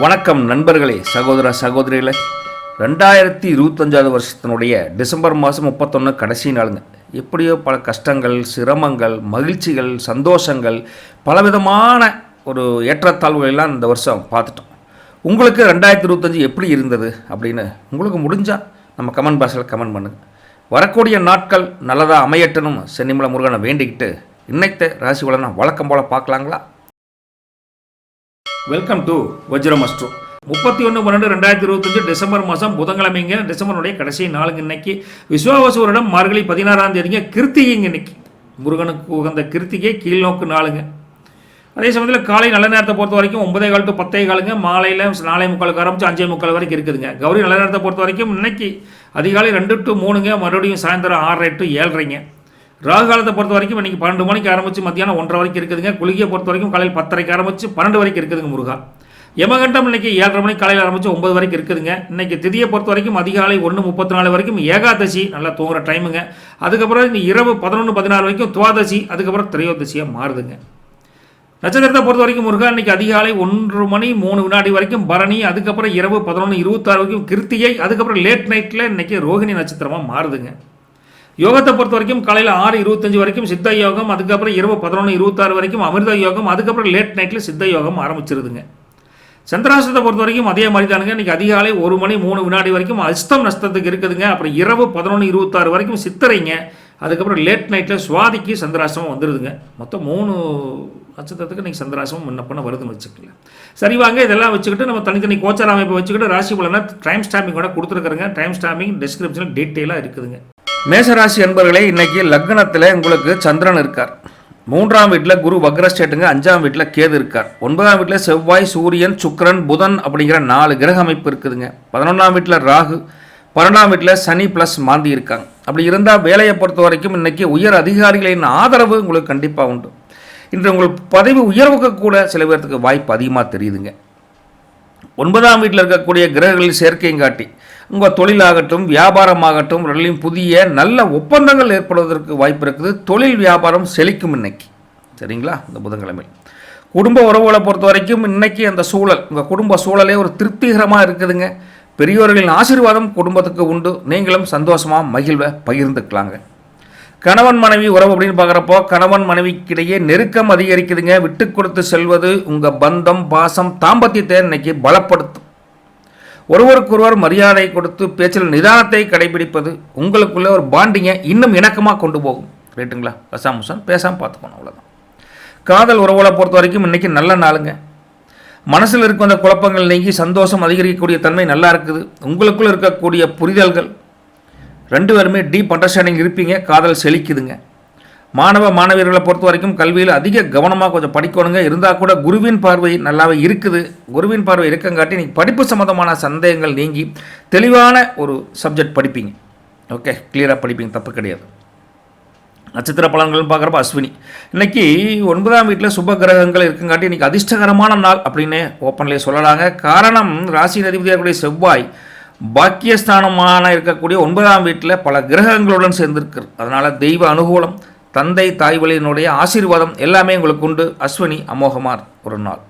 வணக்கம் நண்பர்களே, சகோதர சகோதரிகளே. 2025 வருஷத்தினுடைய டிசம்பர் மாதம் 31 கடைசி நாளுங்க. எப்படியோ பல கஷ்டங்கள், சிரமங்கள், மகிழ்ச்சிகள், சந்தோஷங்கள், பலவிதமான ஒரு ஏற்றத்தாழ்வுகளெல்லாம் இந்த வருஷம் பார்த்துட்டோம். உங்களுக்கு 2025 எப்படி இருந்தது அப்படின்னு உங்களுக்கு முடிஞ்சால் நம்ம கமெண்ட் பாக்ஸில் கமெண்ட் பண்ணுங்கள். வரக்கூடிய நாட்கள் நல்லதாக அமையட்டணும் சென்னிமலை முருகனை வேண்டிக்கிட்டு இன்னைக்கு ராசி பலனை வழக்கம் போல் பார்க்கலாங்களா? Welcome to Vajram astro. 31/12/2025 December மாதம் புதன்கிழமைங்க. டிசம்பருடைய கடைசி நாளுங்க. இன்னைக்கு விஸ்வாவசு வருடம் மார்கழி 16ஆம் தேதிங்க. கிருத்திகைங்க. இன்னைக்கு முருகனுக்கு உகந்த கிருத்திகை கீழ்நோக்கு நாளுங்க. அதே சமயத்தில் காலை நல்ல நேரத்தை பொறுத்த வரைக்கும் 9:15 to 10:15, மாலையில் 4:45 ஆரம்பிச்சு 5:45 வரைக்கும் இருக்குதுங்க. கௌரி நல்ல நேரத்தை பொறுத்த வரைக்கும் இன்னைக்கு அதிகாலை 2 to 3, மறுபடியும் சாயந்தரம் 6:30 to 7:30. ராகு காலத்தை பொறுத்த வரைக்கும் இன்றைக்கி 12 மணிக்கு ஆரம்பித்து மத்தியானம் 1:30 வரைக்கும் இருக்குதுங்க. குளிகையை பொறுத்த வரைக்கும் காலையில் 10:30 ஆரம்பித்து 12 வரைக்கும் இருக்குதுங்க முருகா. யமகண்டம் இன்றைக்கி 7:30 மணிக்கு காலையில் ஆரம்பித்து 9 வரைக்கும் இருக்குதுங்க. இன்றைக்கி திதியை பொறுத்த வரைக்கும் அதிகாலை 1:34 வரைக்கும் ஏகாதசி, நல்லா தூங்குற டைமுங்க. அதுக்கப்புறம் இந்த இரவு 11:16 வரைக்கும் துவாதசி, அதுக்கப்புறம் திரையோதசியாக மாறுதுங்க. நட்சத்திரத்தை பொறுத்த வரைக்கும் முருகா இன்றைக்கி அதிகாலை 1:03 வரைக்கும் பரணி, அதுக்கப்புறம் இரவு 11:26 வரைக்கும் கிருத்திகை, அதுக்கப்புறம் லேட் நைட்டில் இன்றைக்கி ரோகிணி நட்சத்திரமாக மாறுதுங்க. யோகத்தை பொறுத்த வரைக்கும் காலையில் 6:25 வரைக்கும் சித்த யோகம், அதுக்கப்புறம் இரவு 11:26 வரைக்கும் அமிர்த யோகம், அதுக்கப்புறம் லேட் நைட்டில் சித்த யோகம் ஆரம்பிச்சிருதுங்க. சந்திராஷ்டத்தை பொறுத்த வரைக்கும் அதே மாதிரி தானுங்க. இன்றைக்கி அதிகாலை 1:03 வரைக்கும் அஸ்தம் நஷ்டத்துக்கு இருக்குதுங்க. அப்புறம் இரவு 11:26 வரைக்கும் சித்திரைங்க, அதுக்கப்புறம் லேட் நைட்டில் சுவாதிக்கு சந்திராசிரமம் வந்துடுதுங்க. மொத்தம் 3 நட்சத்திரத்துக்கு இன்றைக்கி சந்திராசிரமம் முன்ன பண்ண வருதுன்னு வச்சுக்கலாம். சரி வாங்க, இதெல்லாம் வச்சுக்கிட்டு நம்ம தனித்தனி கோச்சார அமைப்பை வச்சுக்கிட்டு ராசி பலனை டைம் ஸ்டாம்பிங்கோட கொடுத்துருக்குறேங்க. டைம் ஸ்டாம்பிங் டிஸ்கிரிப்ஷனில் டீட்டெயிலாக இருக்குதுங்க. மேசராசி அன்பர்களே, இன்றைக்கி லக்னத்தில் உங்களுக்கு சந்திரன் இருக்கார். 3ஆம் வீட்டில் குரு வக்ரஸ்டேட்டுங்க. 5ஆம் வீட்டில் கேது இருக்கார். 9ஆம் வீட்டில் செவ்வாய், சூரியன், சுக்கிரன், புதன் அப்படிங்கிற 4 கிரக அமைப்பு இருக்குதுங்க. 11ஆம் வீட்டில் ராகு, 12ஆம் வீட்டில் சனி ப்ளஸ் மாந்தி இருக்காங்க. அப்படி இருந்தால் வேலையை பொறுத்த வரைக்கும் இன்றைக்கி உயர் அதிகாரிகளின் ஆதரவு உங்களுக்கு கண்டிப்பாக உண்டு. இன்று உங்களுக்கு பதவி உயர்வுக்கு கூட சில பேர்த்துக்கு வாய்ப்பு அதிகமாக தெரியுதுங்க. 9ஆம் வீட்டில் இருக்கக்கூடிய கிரகங்களில் சேர்க்கையும் காட்டி உங்கள் தொழிலாகட்டும் வியாபாரமாகட்டும் ரெண்டுலையும் புதிய நல்ல ஒப்பந்தங்கள் ஏற்படுவதற்கு வாய்ப்பு இருக்குது. தொழில் வியாபாரம் செழிக்கும் இன்னைக்கு. சரிங்களா? இந்த புதன்கிழமை குடும்ப உறவுகளை பொறுத்த வரைக்கும் இன்னைக்கு அந்த சூழல், உங்கள் குடும்ப சூழலே ஒரு திருப்திகரமாக இருக்குதுங்க. பெரியோர்களின் ஆசீர்வாதம் குடும்பத்துக்கு உண்டு. நீங்களும் சந்தோஷமாக மகிழ்வை பகிர்ந்துக்கலாங்க. கணவன் மனைவி உறவு அப்படின்னு பார்க்குறப்போ கணவன் மனைவிக்கிடையே நெருக்கம் அதிகரிக்குதுங்க. விட்டு கொடுத்து செல்வது உங்கள் பந்தம், பாசம், தாம்பத்தியத்தை இன்னைக்கு பலப்படுத்தும். ஒருவருக்கொருவர் மரியாதை கொடுத்து பேச்சில் நிதானத்தை கடைபிடிப்பது உங்களுக்குள்ளே ஒரு பாண்டிங்கை இன்னும் இணக்கமாக கொண்டு போகும். ரைட்டுங்களா? கசாமுசான் பேசாமல் பார்த்துக்கணும், அவ்வளோதான். காதல் உறவுகளை பொறுத்த வரைக்கும் இன்றைக்கி நல்ல நாளுங்க. மனசில் இருக்கும் அந்த குழப்பங்கள் நீங்கி சந்தோஷம் அதிகரிக்கக்கூடிய தன்மை நல்லா இருக்குது. உங்களுக்குள்ள இருக்கக்கூடிய புரிதல்கள் 2 பேருமே டீப் அண்டர்ஸ்டாண்டிங் இருப்பீங்க. காதல் செழிக்குதுங்க. மாணவ மாணவியர்களை பொறுத்த வரைக்கும் கல்வியில் அதிக கவனமாக கொஞ்சம் படிக்கணுங்க. இருந்தால் கூட குருவின் பார்வை நல்லாவே இருக்குது. குருவின் பார்வை இருக்கங்காட்டி நீங்கள் படிப்பு சம்மந்தமான சந்தேகங்கள் நீங்கி தெளிவான ஒரு சப்ஜெக்ட் படிப்பீங்க. ஓகே, கிளியராக படிப்பீங்க, தப்பு கிடையாது. நட்சத்திர பலன்கள்னு பார்க்குறப்ப அஸ்வினி இன்றைக்கி 9ஆம் வீட்டில் சுப கிரகங்கள் இருக்குங்காட்டி இன்றைக்கி அதிர்ஷ்டகரமான நாள் அப்படின்னு ஓப்பன்லேயே சொல்லலாங்க. காரணம், ராசி அதிபதியாகக்கூடிய செவ்வாய் பாக்கியஸ்தானமான இருக்கக்கூடிய 9ஆம் வீட்டில் பல கிரகங்களுடன் சேர்ந்திருக்கு. அதனால் தெய்வ அனுகூலம், தந்தை தாய் வழியினுடைய ஆசீர்வாதம் எல்லாமே உங்களுக்கு உண்டு. அஸ்வினி அமோகமார் ஒரு நாள்.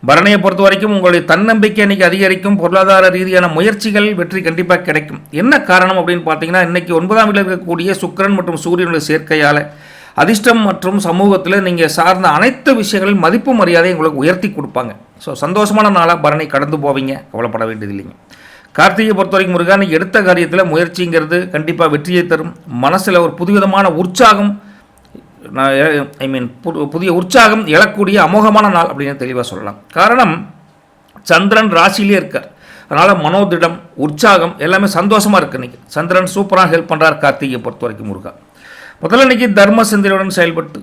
பரணியை பொறுத்த வரைக்கும் உங்களுடைய தன்னம்பிக்கை இன்றைக்கி அதிகரிக்கும். பொருளாதார ரீதியான முயற்சிகள் வெற்றி கண்டிப்பாக கிடைக்கும். என்ன காரணம் அப்படின்னு பார்த்தீங்கன்னா, இன்றைக்கி 9ஆம் வீட்டில் இருக்கக்கூடிய சுக்கிரன் மற்றும் சூரியனுடைய சேர்க்கையால் அதிர்ஷ்டம் மற்றும் சமூகத்தில் நீங்கள் சார்ந்த அனைத்து விஷயங்களில் மதிப்பு மரியாதை உங்களுக்கு உயர்த்தி கொடுப்பாங்க. ஸோ சந்தோஷமான நாளாக பரணி கடந்து போவீங்க, கவலைப்பட வேண்டியது இல்லைங்க. கார்த்திகை பொறுத்த வரைக்கும் முருகன் எடுத்த காரியத்தில் முயற்சிங்கிறது கண்டிப்பாக வெற்றியை தரும். மனசில் ஒரு புதுவிதமான உற்சாகம், புதிய உற்சாகம் எழக்கூடிய அமோகமான நாள் அப்படின்னு தெளிவாக சொல்லலாம். காரணம், சந்திரன் ராசியிலே இருக்கார். அதனால் மனோதிடம், உற்சாகம் எல்லாமே சந்தோஷமாக இருக்குது. இன்றைக்கி சந்திரன் சூப்பராக ஹெல்ப் பண்ணுறார் கார்த்திகை பொறுத்த வரைக்கும் முருகா. முதல்ல இன்றைக்கி தர்ம சிந்தனையுடன் செயல்பட்டு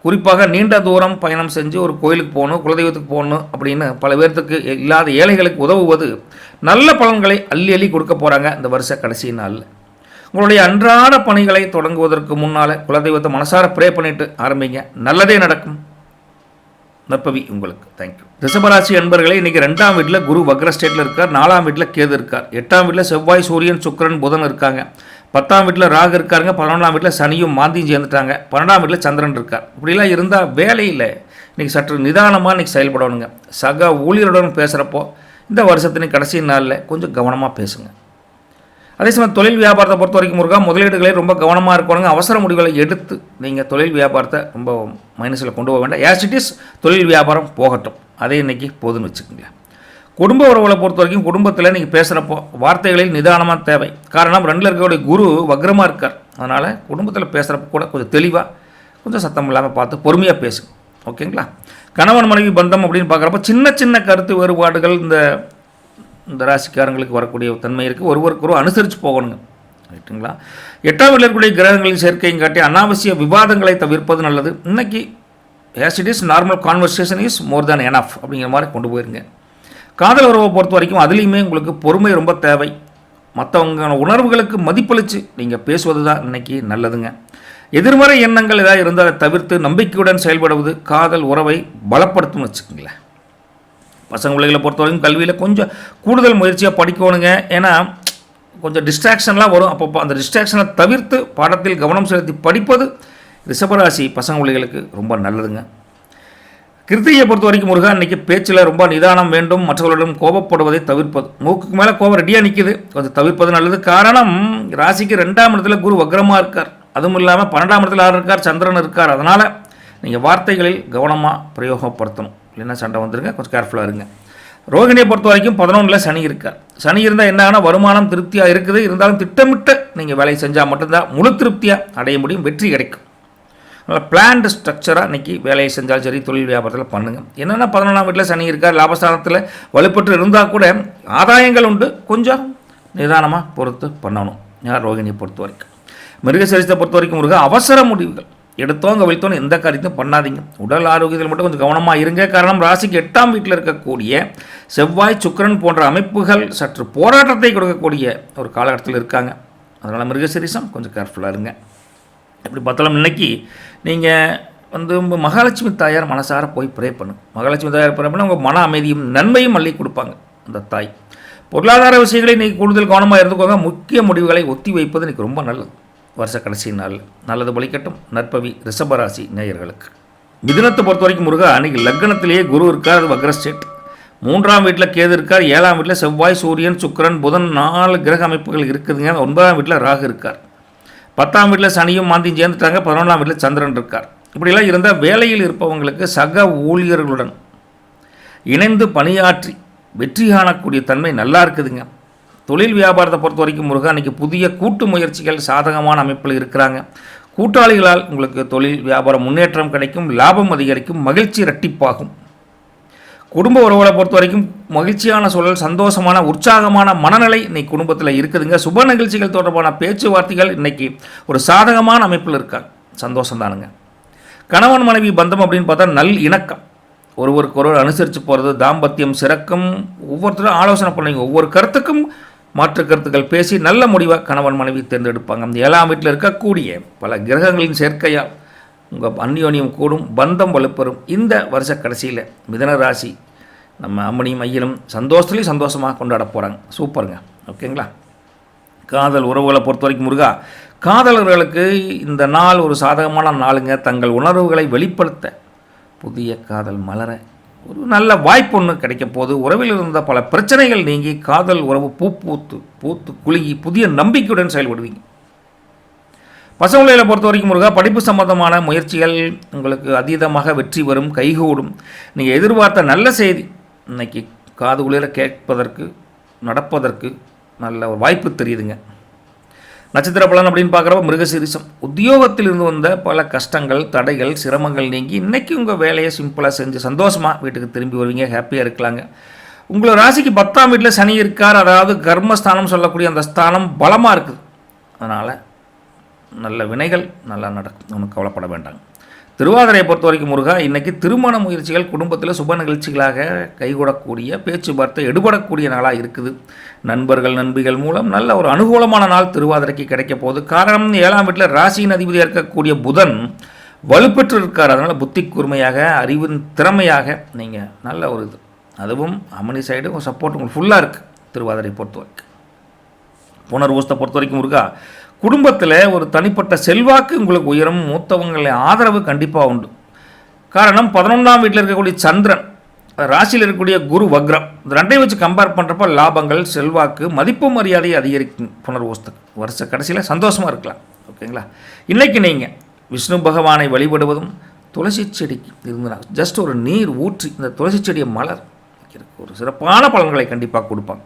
குறிப்பாக நீண்ட தூரம் பயணம் செஞ்சு ஒரு கோயிலுக்கு போகணும், குலதெய்வத்துக்கு போகணும் அப்படின்னு பல பேர்த்துக்கு இல்லாத ஏழைகளுக்கு உதவுவது நல்ல பலன்களை அள்ளி அள்ளி கொடுக்க போகிறாங்க இந்த வருஷ கடைசி நாளில். உங்களுடைய அன்றாட பணிகளை தொடங்குவதற்கு முன்னால் குலதெய்வத்தை மனசார ப்ரே பண்ணிவிட்டு ஆரம்பிங்க, நல்லதே நடக்கும். நற்பவி உங்களுக்கு. தேங்க்யூ. ரிஷபராசி அன்பர்களே, இன்றைக்கி 2ஆம் வீட்டில் குரு வக்ரஸ்டேட்டில் இருக்கார். 4ஆம் வீட்டில் கேது இருக்கார். 8ஆம் வீட்டில் செவ்வாய், சூரியன், சுக்கிரன், புதன் இருக்காங்க. 10ஆம் வீட்டில் ராகு இருக்காருங்க. 11ஆம் வீட்டில் சனியும் மாந்தியும் சேர்ந்துட்டாங்க. 12ஆம் வீட்டில் சந்திரன் இருக்கார். இப்படிலாம் இருந்தால் வேலையில் இன்றைக்கி சற்று நிதானமாக இன்றைக்கி செயல்படணுங்க. சக ஊழியருடன் பேசுகிறப்போ இந்த வருஷத்தின் கடைசி நாளில் கொஞ்சம் கவனமாக பேசுங்க. அதே சமயம் தொழில் வியாபாரத்தை பொறுத்த வரைக்கும் முருகா முதலீடுகளே ரொம்ப கவனமாக இருக்கணுங்க. அவசர முடிவுகளை எடுத்து நீங்கள் தொழில் வியாபாரத்தை ரொம்ப மைனஸில் கொண்டு போக வேண்டாம். ஆஸ் இட் இஸ் தொழில் வியாபாரம் போகட்டும், அதே இன்றைக்கி போதுன்னு வச்சுக்கோங்களேன். குடும்ப உறவுகளை பொறுத்த வரைக்கும் குடும்பத்தில் நீங்கள் பேசுகிறப்போ வார்த்தைகளில் நிதானமாக தேவை. காரணம் 2ல் இருக்கக்கூடிய குரு வக்ரமாக இருக்கார். அதனால் குடும்பத்தில் பேசுகிறப்ப கூட கொஞ்சம் தெளிவாக கொஞ்சம் சத்தம் இல்லாமல் பார்த்து பொறுமையாக பேசுங்க. ஓகேங்களா? கணவன் மனைவி பந்தம் அப்படின்னு பார்க்குறப்ப சின்ன சின்ன கருத்து வேறுபாடுகள் இந்த ராசிக்காரங்களுக்கு வரக்கூடிய தன்மை இருக்குது. ஒருவருக்கு அனுசரித்து போகணுங்க. ரைட்டுங்களா? 8ஆம் வீட்டில் இருக்கக்கூடிய கிரகங்களின் சேர்க்கையும் காட்டி அனாவசிய விவாதங்களை தவிர்ப்பது நல்லது. இன்றைக்கி as it is normal conversation is more than enough அப்படிங்கிற மாதிரி கொண்டு போயிருங்க. காதல் உறவை பொறுத்த வரைக்கும் அதுலேயுமே உங்களுக்கு பொறுமை ரொம்ப தேவை. மற்றவங்க உணர்வுகளுக்கு மதிப்பளித்து நீங்கள் பேசுவது தான் இன்றைக்கி நல்லதுங்க. எதிர்மறை எண்ணங்கள் ஏதாவது இருந்தால் அதை தவிர்த்து நம்பிக்கையுடன் செயல்படுவது காதல் உறவை பலப்படுத்தும்னு வச்சுக்கோங்களேன். பசங்க பிள்ளைகளை பொறுத்த வரைக்கும் கல்வியில் கொஞ்சம் கூடுதல் முயற்சியாக படிக்கணுங்க. ஏன்னா கொஞ்சம் டிஸ்ட்ராக்ஷன்லாம் வரும். அப்பப்போ அந்த டிஸ்ட்ராக்ஷனை தவிர்த்து பாடத்தில் கவனம் செலுத்தி படிப்பது ரிஷபராசி பசங்க பிள்ளைகளுக்கு ரொம்ப நல்லதுங்க. கிருத்திகையை பொறுத்த வரைக்கும் முருகா இன்றைக்கி பேச்சில் ரொம்ப நிதானம் வேண்டும். மற்றவர்களிடம் கோபப்படுவதை தவிர்ப்பது. மூக்குக்கு மேலே கோபம் ரெடியாக நிற்கிது, கொஞ்சம் தவிர்ப்பது நல்லது. காரணம் ராசிக்கு 2ஆம் இடத்துல குரு வக்ரமாக இருக்கார். அதுவும் இல்லாமல் 12ஆம் இடத்துல யார் இருக்கார்? சந்திரன் இருக்கார். அதனால் நீங்கள் வார்த்தைகளில் கவனமாக பிரயோகப்படுத்தணும், இல்லைன்னா சண்டை வந்துருங்க. கொஞ்சம் கேர்ஃபுல்லாக இருங்க. ரோகிணியை பொறுத்த வரைக்கும் 11ல் சனி இருக்கார். சனி இருந்தால் என்ன ஆகுனா வருமானம் திருப்தியாக இருக்குது. இருந்தாலும் திட்டமிட்டு நீங்கள் வேலை செஞ்சால் மட்டும்தான் முழு திருப்தியாக அடைய முடியும், வெற்றி கிடைக்கும். அதனால் பிளான்டு ஸ்ட்ரக்சராக இன்றைக்கி வேலையை செஞ்சாலும் சரி தொழில் வியாபாரத்தில் பண்ணுங்கள். என்னென்னா 11ஆம் வீட்டில் சனி இருக்கார். லாபஸ்தானத்தில் வலுப்பெற்று இருந்தால் கூட ஆதாயங்கள் உண்டு, கொஞ்சம் நிதானமாக பொறுத்து பண்ணணும். யார் ரோகிணியை பொறுத்த வரைக்கும். மிருகசரிசத்தை பொறுத்த வரைக்கும் முருக அவசர முடிவுகள் எடுத்தோங்க வைத்தோன்னு எந்த காரியத்தையும் பண்ணாதீங்க. உடல் ஆரோக்கியத்தில் மட்டும் கொஞ்சம் கவனமாக இருங்க. காரணம் ராசிக்கு 8ஆம் வீட்டில் இருக்கக்கூடிய செவ்வாய் சுக்கிரன் போன்ற அமைப்புகள் சற்று போராட்டத்தை கொடுக்கக்கூடிய ஒரு காலகட்டத்தில் இருக்காங்க. அதனால் மிருகசரிசம் கொஞ்சம் கேர்ஃபுல்லாக இருங்க. எப்படி பார்த்தாலும் இன்றைக்கி நீங்கள் மகாலட்சுமி தாயார் மனசார போய் ப்ரே பண்ணுங்க. மகாலட்சுமி தாயார் ப்ரே பண்ணால் உங்கள் மன அமைதியும் நன்மையும் அள்ளி கொடுப்பாங்க அந்த தாய். பொருளாதார விஷயங்களை இன்றைக்கி கூடுதல் கவனமாக இருந்துக்கோங்க. முக்கிய முடிவுகளை ஒத்தி வைப்பது இன்றைக்கி ரொம்ப நல்லது. வருஷ கடைசி நாள் நல்லது பலிக்கட்டும். நற்பவி ரிஷபராசி நேயர்களுக்கு. மிதுனத்தை பொறுத்த வரைக்கும் முருகா அன்றைக்கி லக்னத்திலேயே குரு இருக்கார், அது வக்ர ஸ்டேட். 3ஆம் வீட்டில் கேது இருக்கார். 7ஆம் வீட்டில் செவ்வாய் சூரியன் சுக்கிரன் புதன் 4 கிரக அமைப்புகள் இருக்குதுங்க. 9ஆம் வீட்டில் ராகு இருக்கார். 10ஆம் வீட்டில் சனியும் மாந்தியும் சேர்ந்துட்டாங்க. 11ஆம் வீட்டில் சந்திரன் இருக்கார். இப்படிலாம் இருந்தால் வேலையில் இருப்பவங்களுக்கு சக ஊழியர்களுடன் இணைந்து பணியாற்றி வெற்றி காணக்கூடிய தன்மை நல்லா இருக்குதுங்க. தொழில் வியாபாரத்தை பொறுத்த வரைக்கும் முருகா இன்றைக்கி புதிய கூட்டு முயற்சிகள் சாதகமான அமைப்பில் இருக்கிறாங்க. கூட்டாளிகளால் உங்களுக்கு தொழில் வியாபாரம் முன்னேற்றம் கிடைக்கும், லாபம் அதிகரிக்கும், மகிழ்ச்சி இரட்டிப்பாகும். குடும்ப உறவுகளை பொறுத்த வரைக்கும் மகிழ்ச்சியான சூழல், சந்தோஷமான உற்சாகமான மனநிலை இன்னைக்கு குடும்பத்தில் இருக்குதுங்க. சுப நிகழ்ச்சிகள் தொடர்பான பேச்சுவார்த்தைகள் இன்றைக்கி ஒரு சாதகமான அமைப்பில் இருக்காங்க. சந்தோஷம் தானுங்க. கணவன் மனைவி பந்தம் அப்படின்னு பார்த்தா நல் இணக்கம், ஒருவருக்கொருவர் அனுசரித்து போகிறது, தாம்பத்தியம் சிறக்கும். ஒவ்வொருத்தரும் ஆலோசனை பண்ணுவீங்க. ஒவ்வொரு கருத்துக்கும் மாற்று கருத்துக்கள் பேசி நல்ல முடிவாக கணவன் மனைவி தேர்ந்தெடுப்பாங்க. அந்த 7ஆம் வீட்டில் இருக்கக்கூடிய பல கிரகங்களின் சேர்க்கையால் உங்கள் அந்யோன்யம் கூடும், பந்தம் வலுப்பெறும். இந்த வருஷ கடைசியில் மிதுன ராசி நம்ம அம்மனியும் ஐயனும் சந்தோஷத்துலேயும் சந்தோஷமாக கொண்டாட போகிறாங்க. சூப்பருங்க. ஓகேங்களா? காதல் உறவுகளை பொறுத்த வரைக்கும் முருகா காதலர்களுக்கு இந்த நாள் ஒரு சாதகமான நாளுங்க. தங்கள் உணர்வுகளை வெளிப்படுத்த புதிய காதல் மலர ஒரு நல்ல வாய்ப்பு ஒன்று கிடைக்க போது. உறவில் இருந்த பல பிரச்சனைகள் நீங்கி காதல் உறவு பூத்து குலுங்கி புதிய நம்பிக்கையுடன் செயல்படுவீங்க. பசங்களை பொறுத்த வரைக்கும் முருகா படிப்பு சம்பந்தமான முயற்சிகள் உங்களுக்கு அதீதமாக வெற்றி வரும், கைகூடும். நீங்கள் எதிர்பார்த்த நல்ல செய்தி இன்னைக்கு காது குளிர கேட்பதற்கு நடப்பதற்கு நல்ல ஒரு வாய்ப்பு தெரியுதுங்க. நட்சத்திர பலன் அப்படின்னு பார்க்குறப்ப மிருகசீரிசம். உத்தியோகத்தில் இருந்து வந்த பல கஷ்டங்கள் தடைகள் சிரமங்கள் நீங்கி இன்றைக்கி உங்கள் வேலையை சிம்பிளாக செஞ்சு சந்தோஷமாக வீட்டுக்கு திரும்பி வருவீங்க, ஹாப்பியாக இருக்கலாங்க. உங்களை ராசிக்கு 10ஆம் வீட்டில் சனி இருக்கார். அதாவது கர்மஸ்தானம் சொல்லக்கூடிய அந்த ஸ்தானம் பலமாக இருக்குது. அதனால் நல்ல வினைகள் நல்லா நடக்கும், ஒன்றும் கவலைப்பட வேண்டாங்க. திருவாதிரையை பொறுத்த வரைக்கும் முருகா இன்றைக்கி திருமண முயற்சிகள் குடும்பத்தில் சுப நிகழ்ச்சிகளாக கைகூடக்கூடிய பேச்சுவார்த்தை எடுபடக்கூடிய நாளாக இருக்குது. நண்பர்கள் நண்பிகள் மூலம் நல்ல ஒரு அனுகூலமான நாள் திருவாதிரைக்கு கிடைக்க போகுது. காரணம் 7ஆம் வீட்டில் ராசியின் அதிபதியாக இருக்கக்கூடிய புதன் வலுப்பெற்று இருக்கார். அதனால் புத்தி கூர்மையாக அறிவின் திறமையாக நீங்கள் நல்ல ஒரு இது, அதுவும் அம்மனி சைடு ஒரு சப்போர்ட் உங்களுக்கு ஃபுல்லாக இருக்குது. திருவாதிரை பொறுத்த வரைக்கும் புனர்வூசத்தை பொறுத்த வரைக்கும் முருகா குடும்பத்தில் ஒரு தனிப்பட்ட செல்வாக்கு உங்களுக்கு உயரும், மூத்தவங்களை ஆதரவு கண்டிப்பாக உண்டு. காரணம் 11ஆம் வீட்டில் இருக்கக்கூடிய சந்திரன், ராசியில் இருக்கக்கூடிய குரு வக்ரம், இந்த ரெண்டையும் வச்சு கம்பேர் பண்ணுறப்போ லாபங்கள், செல்வாக்கு, மதிப்பு மரியாதை அதிகரிக்கும். புனர்வோஸ்துக்கு வருஷ கடைசியில் சந்தோஷமாக இருக்கலாம். ஓகேங்களா? இன்றைக்கி நீங்கள் விஷ்ணு பகவானை வழிபடுவதும், துளசி செடிக்கு இருந்தனா ஜஸ்ட் ஒரு நீர் ஊற்றி இந்த துளசி செடியை மலர் ஒரு சிறப்பான பலன்களை கண்டிப்பாக கொடுப்பாங்க.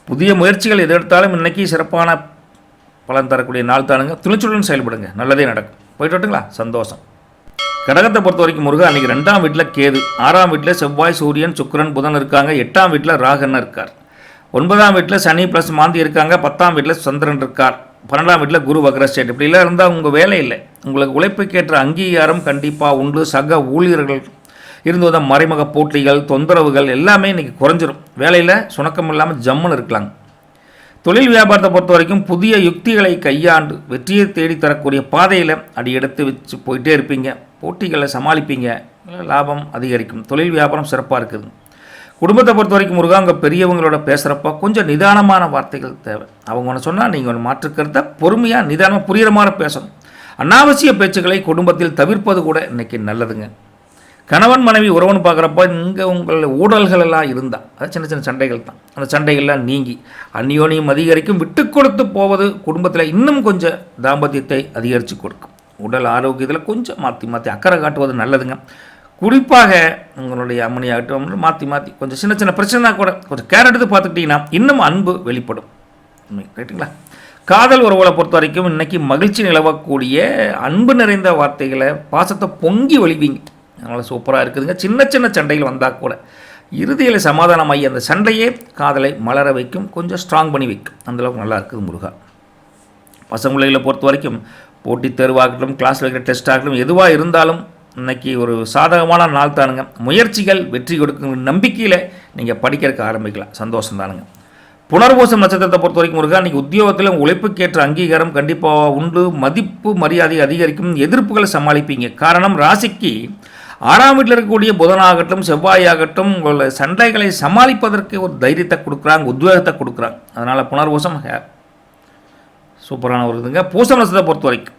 புதிய முயற்சிகள் எது எடுத்தாலும் இன்றைக்கி சிறப்பான பலன் தரக்கூடிய நாள் தானுங்க. துணிச்சுடன் செயல்படுங்க, நல்லதே நடக்கும். போயிட்டு வரட்டுங்களா? சந்தோஷம். கடகத்தை பொறுத்த வரைக்கும் முருகன் அன்றைக்கி 2ஆம் வீட்டில் கேது, 6ஆம் வீட்டில் செவ்வாய், சூரியன், சுக்கிரன், புதன் இருக்காங்க. 8ஆம் வீட்டில் ராகன் இருக்கார். 9ஆம் வீட்டில் சனி ப்ளஸ் மாந்தி இருக்காங்க. 10ஆம் வீட்டில் சந்திரன் இருக்கார். 12ஆம் வீட்டில் குரு வக்ர ஸ்டேட். இப்படிலாம் இருந்தால் உங்கள் வேலை இல்லை. உங்களுக்கு உழைப்புக்கேற்ற அங்கீகாரம் கண்டிப்பாக உண்டு. சக ஊழியர்கள் இருந்து வந்த மறைமுக போட்டிகள், தொந்தரவுகள் எல்லாமே இன்றைக்கி குறைஞ்சிரும். வேலையில் சுணக்கம் இல்லாமல் ஜம்முன்னு இருக்கலாங்க. தொழில் வியாபாரத்தை பொறுத்த வரைக்கும் புதிய யுக்திகளை கையாண்டு வெற்றியை தேடி தரக்கூடிய பாதையில் அடி எடுத்து வச்சு போயிட்டே இருப்பீங்க. போட்டிகளை சமாளிப்பீங்க, லாபம் அதிகரிக்கும். தொழில் வியாபாரம் சிறப்பாக இருக்குது. குடும்பத்தை பொறுத்த வரைக்கும் முருகா, அங்கே பெரியவங்களோட பேசுகிறப்ப கொஞ்சம் நிதானமான வார்த்தைகள் தேவை. அவங்க ஒன்று சொன்னால் நீங்கள் ஒன்று மாற்றுக்கிறத பொறுமையாக நிதானமாக புரிகிற மாதிரி பேசணும். அனாவசிய பேச்சுக்களை குடும்பத்தில் தவிர்ப்பது கூட இன்றைக்கி நல்லதுங்க. கணவன் மனைவி உறவுன்னு பார்க்குறப்ப இங்கே உங்கள் ஊழல்கள் எல்லாம் இருந்தால் அது சின்ன சின்ன சண்டைகள் தான். அந்த சண்டைகள்லாம் நீங்கி அந்யோன்யம் அதிகரிக்கும். விட்டு கொடுத்து போவது குடும்பத்தில் இன்னும் கொஞ்சம் தாம்பத்தியத்தை அதிகரித்து கொடுக்கும். உடல் ஆரோக்கியத்தில் கொஞ்சம் மாற்றி அக்கறை காட்டுவது நல்லதுங்க. குறிப்பாக உங்களுடைய அம்மனியாகட்டும் மாற்றி கொஞ்சம் சின்ன சின்ன பிரச்சனை கூட கொஞ்சம் கேர் எடுத்து பார்த்துக்கிட்டிங்கன்னா இன்னும் அன்பு வெளிப்படும். ரைட்டுங்களா? காதல் உறவுகளை பொறுத்த வரைக்கும் இன்றைக்கி மகிழ்ச்சி நிலவக்கூடிய அன்பு நிறைந்த வார்த்தைகளை, பாசத்தை பொங்கி வழிவீங்க. அதனால் சூப்பராக இருக்குதுங்க. சின்ன சின்ன சண்டைகள் வந்தால் கூட இறுதியில் சமாதானமாகி அந்த சண்டையே காதலை மலர வைக்கும், கொஞ்சம் ஸ்ட்ராங் பண்ணி வைக்கும். அந்தளவுக்கு நல்லா இருக்குது முருகா. பசங்களை பொறுத்த வரைக்கும் போட்டித் தேர்வாகட்டும், கிளாஸ் வைக்கிற டெஸ்ட் ஆகட்டும், எதுவாக இருந்தாலும் இன்றைக்கி ஒரு சாதகமான நாள் தானுங்க. முயற்சிகள் வெற்றி கொடுக்கும் நம்பிக்கையில் நீங்கள் படிக்கிறதுக்கு ஆரம்பிக்கலாம். சந்தோஷம் தானுங்க. புனர்பூசம் நட்சத்திரத்தை பொறுத்த வரைக்கும் முருகா, இன்றைக்கி உத்தியோகத்தில் உழைப்புக்கேற்ற அங்கீகாரம் கண்டிப்பாக உண்டு. மதிப்பு மரியாதை அதிகரிக்கும். எதிர்ப்புகளை சமாளிப்பீங்க. காரணம் ராசிக்கு 6ஆம் வீட்டில் இருக்கக்கூடிய புதனாகட்டும், செவ்வாயாகட்டும் உங்களை சண்டைகளை சமாளிப்பதற்கு ஒரு தைரியத்தை கொடுக்குறாங்க, உத்வேகத்தை கொடுக்குறாங்க. அதனால் புனர்பூசம் சூப்பரான ஒரு இதுங்க. பூசம் நட்சத்திரத்தை பொறுத்த வரைக்கும்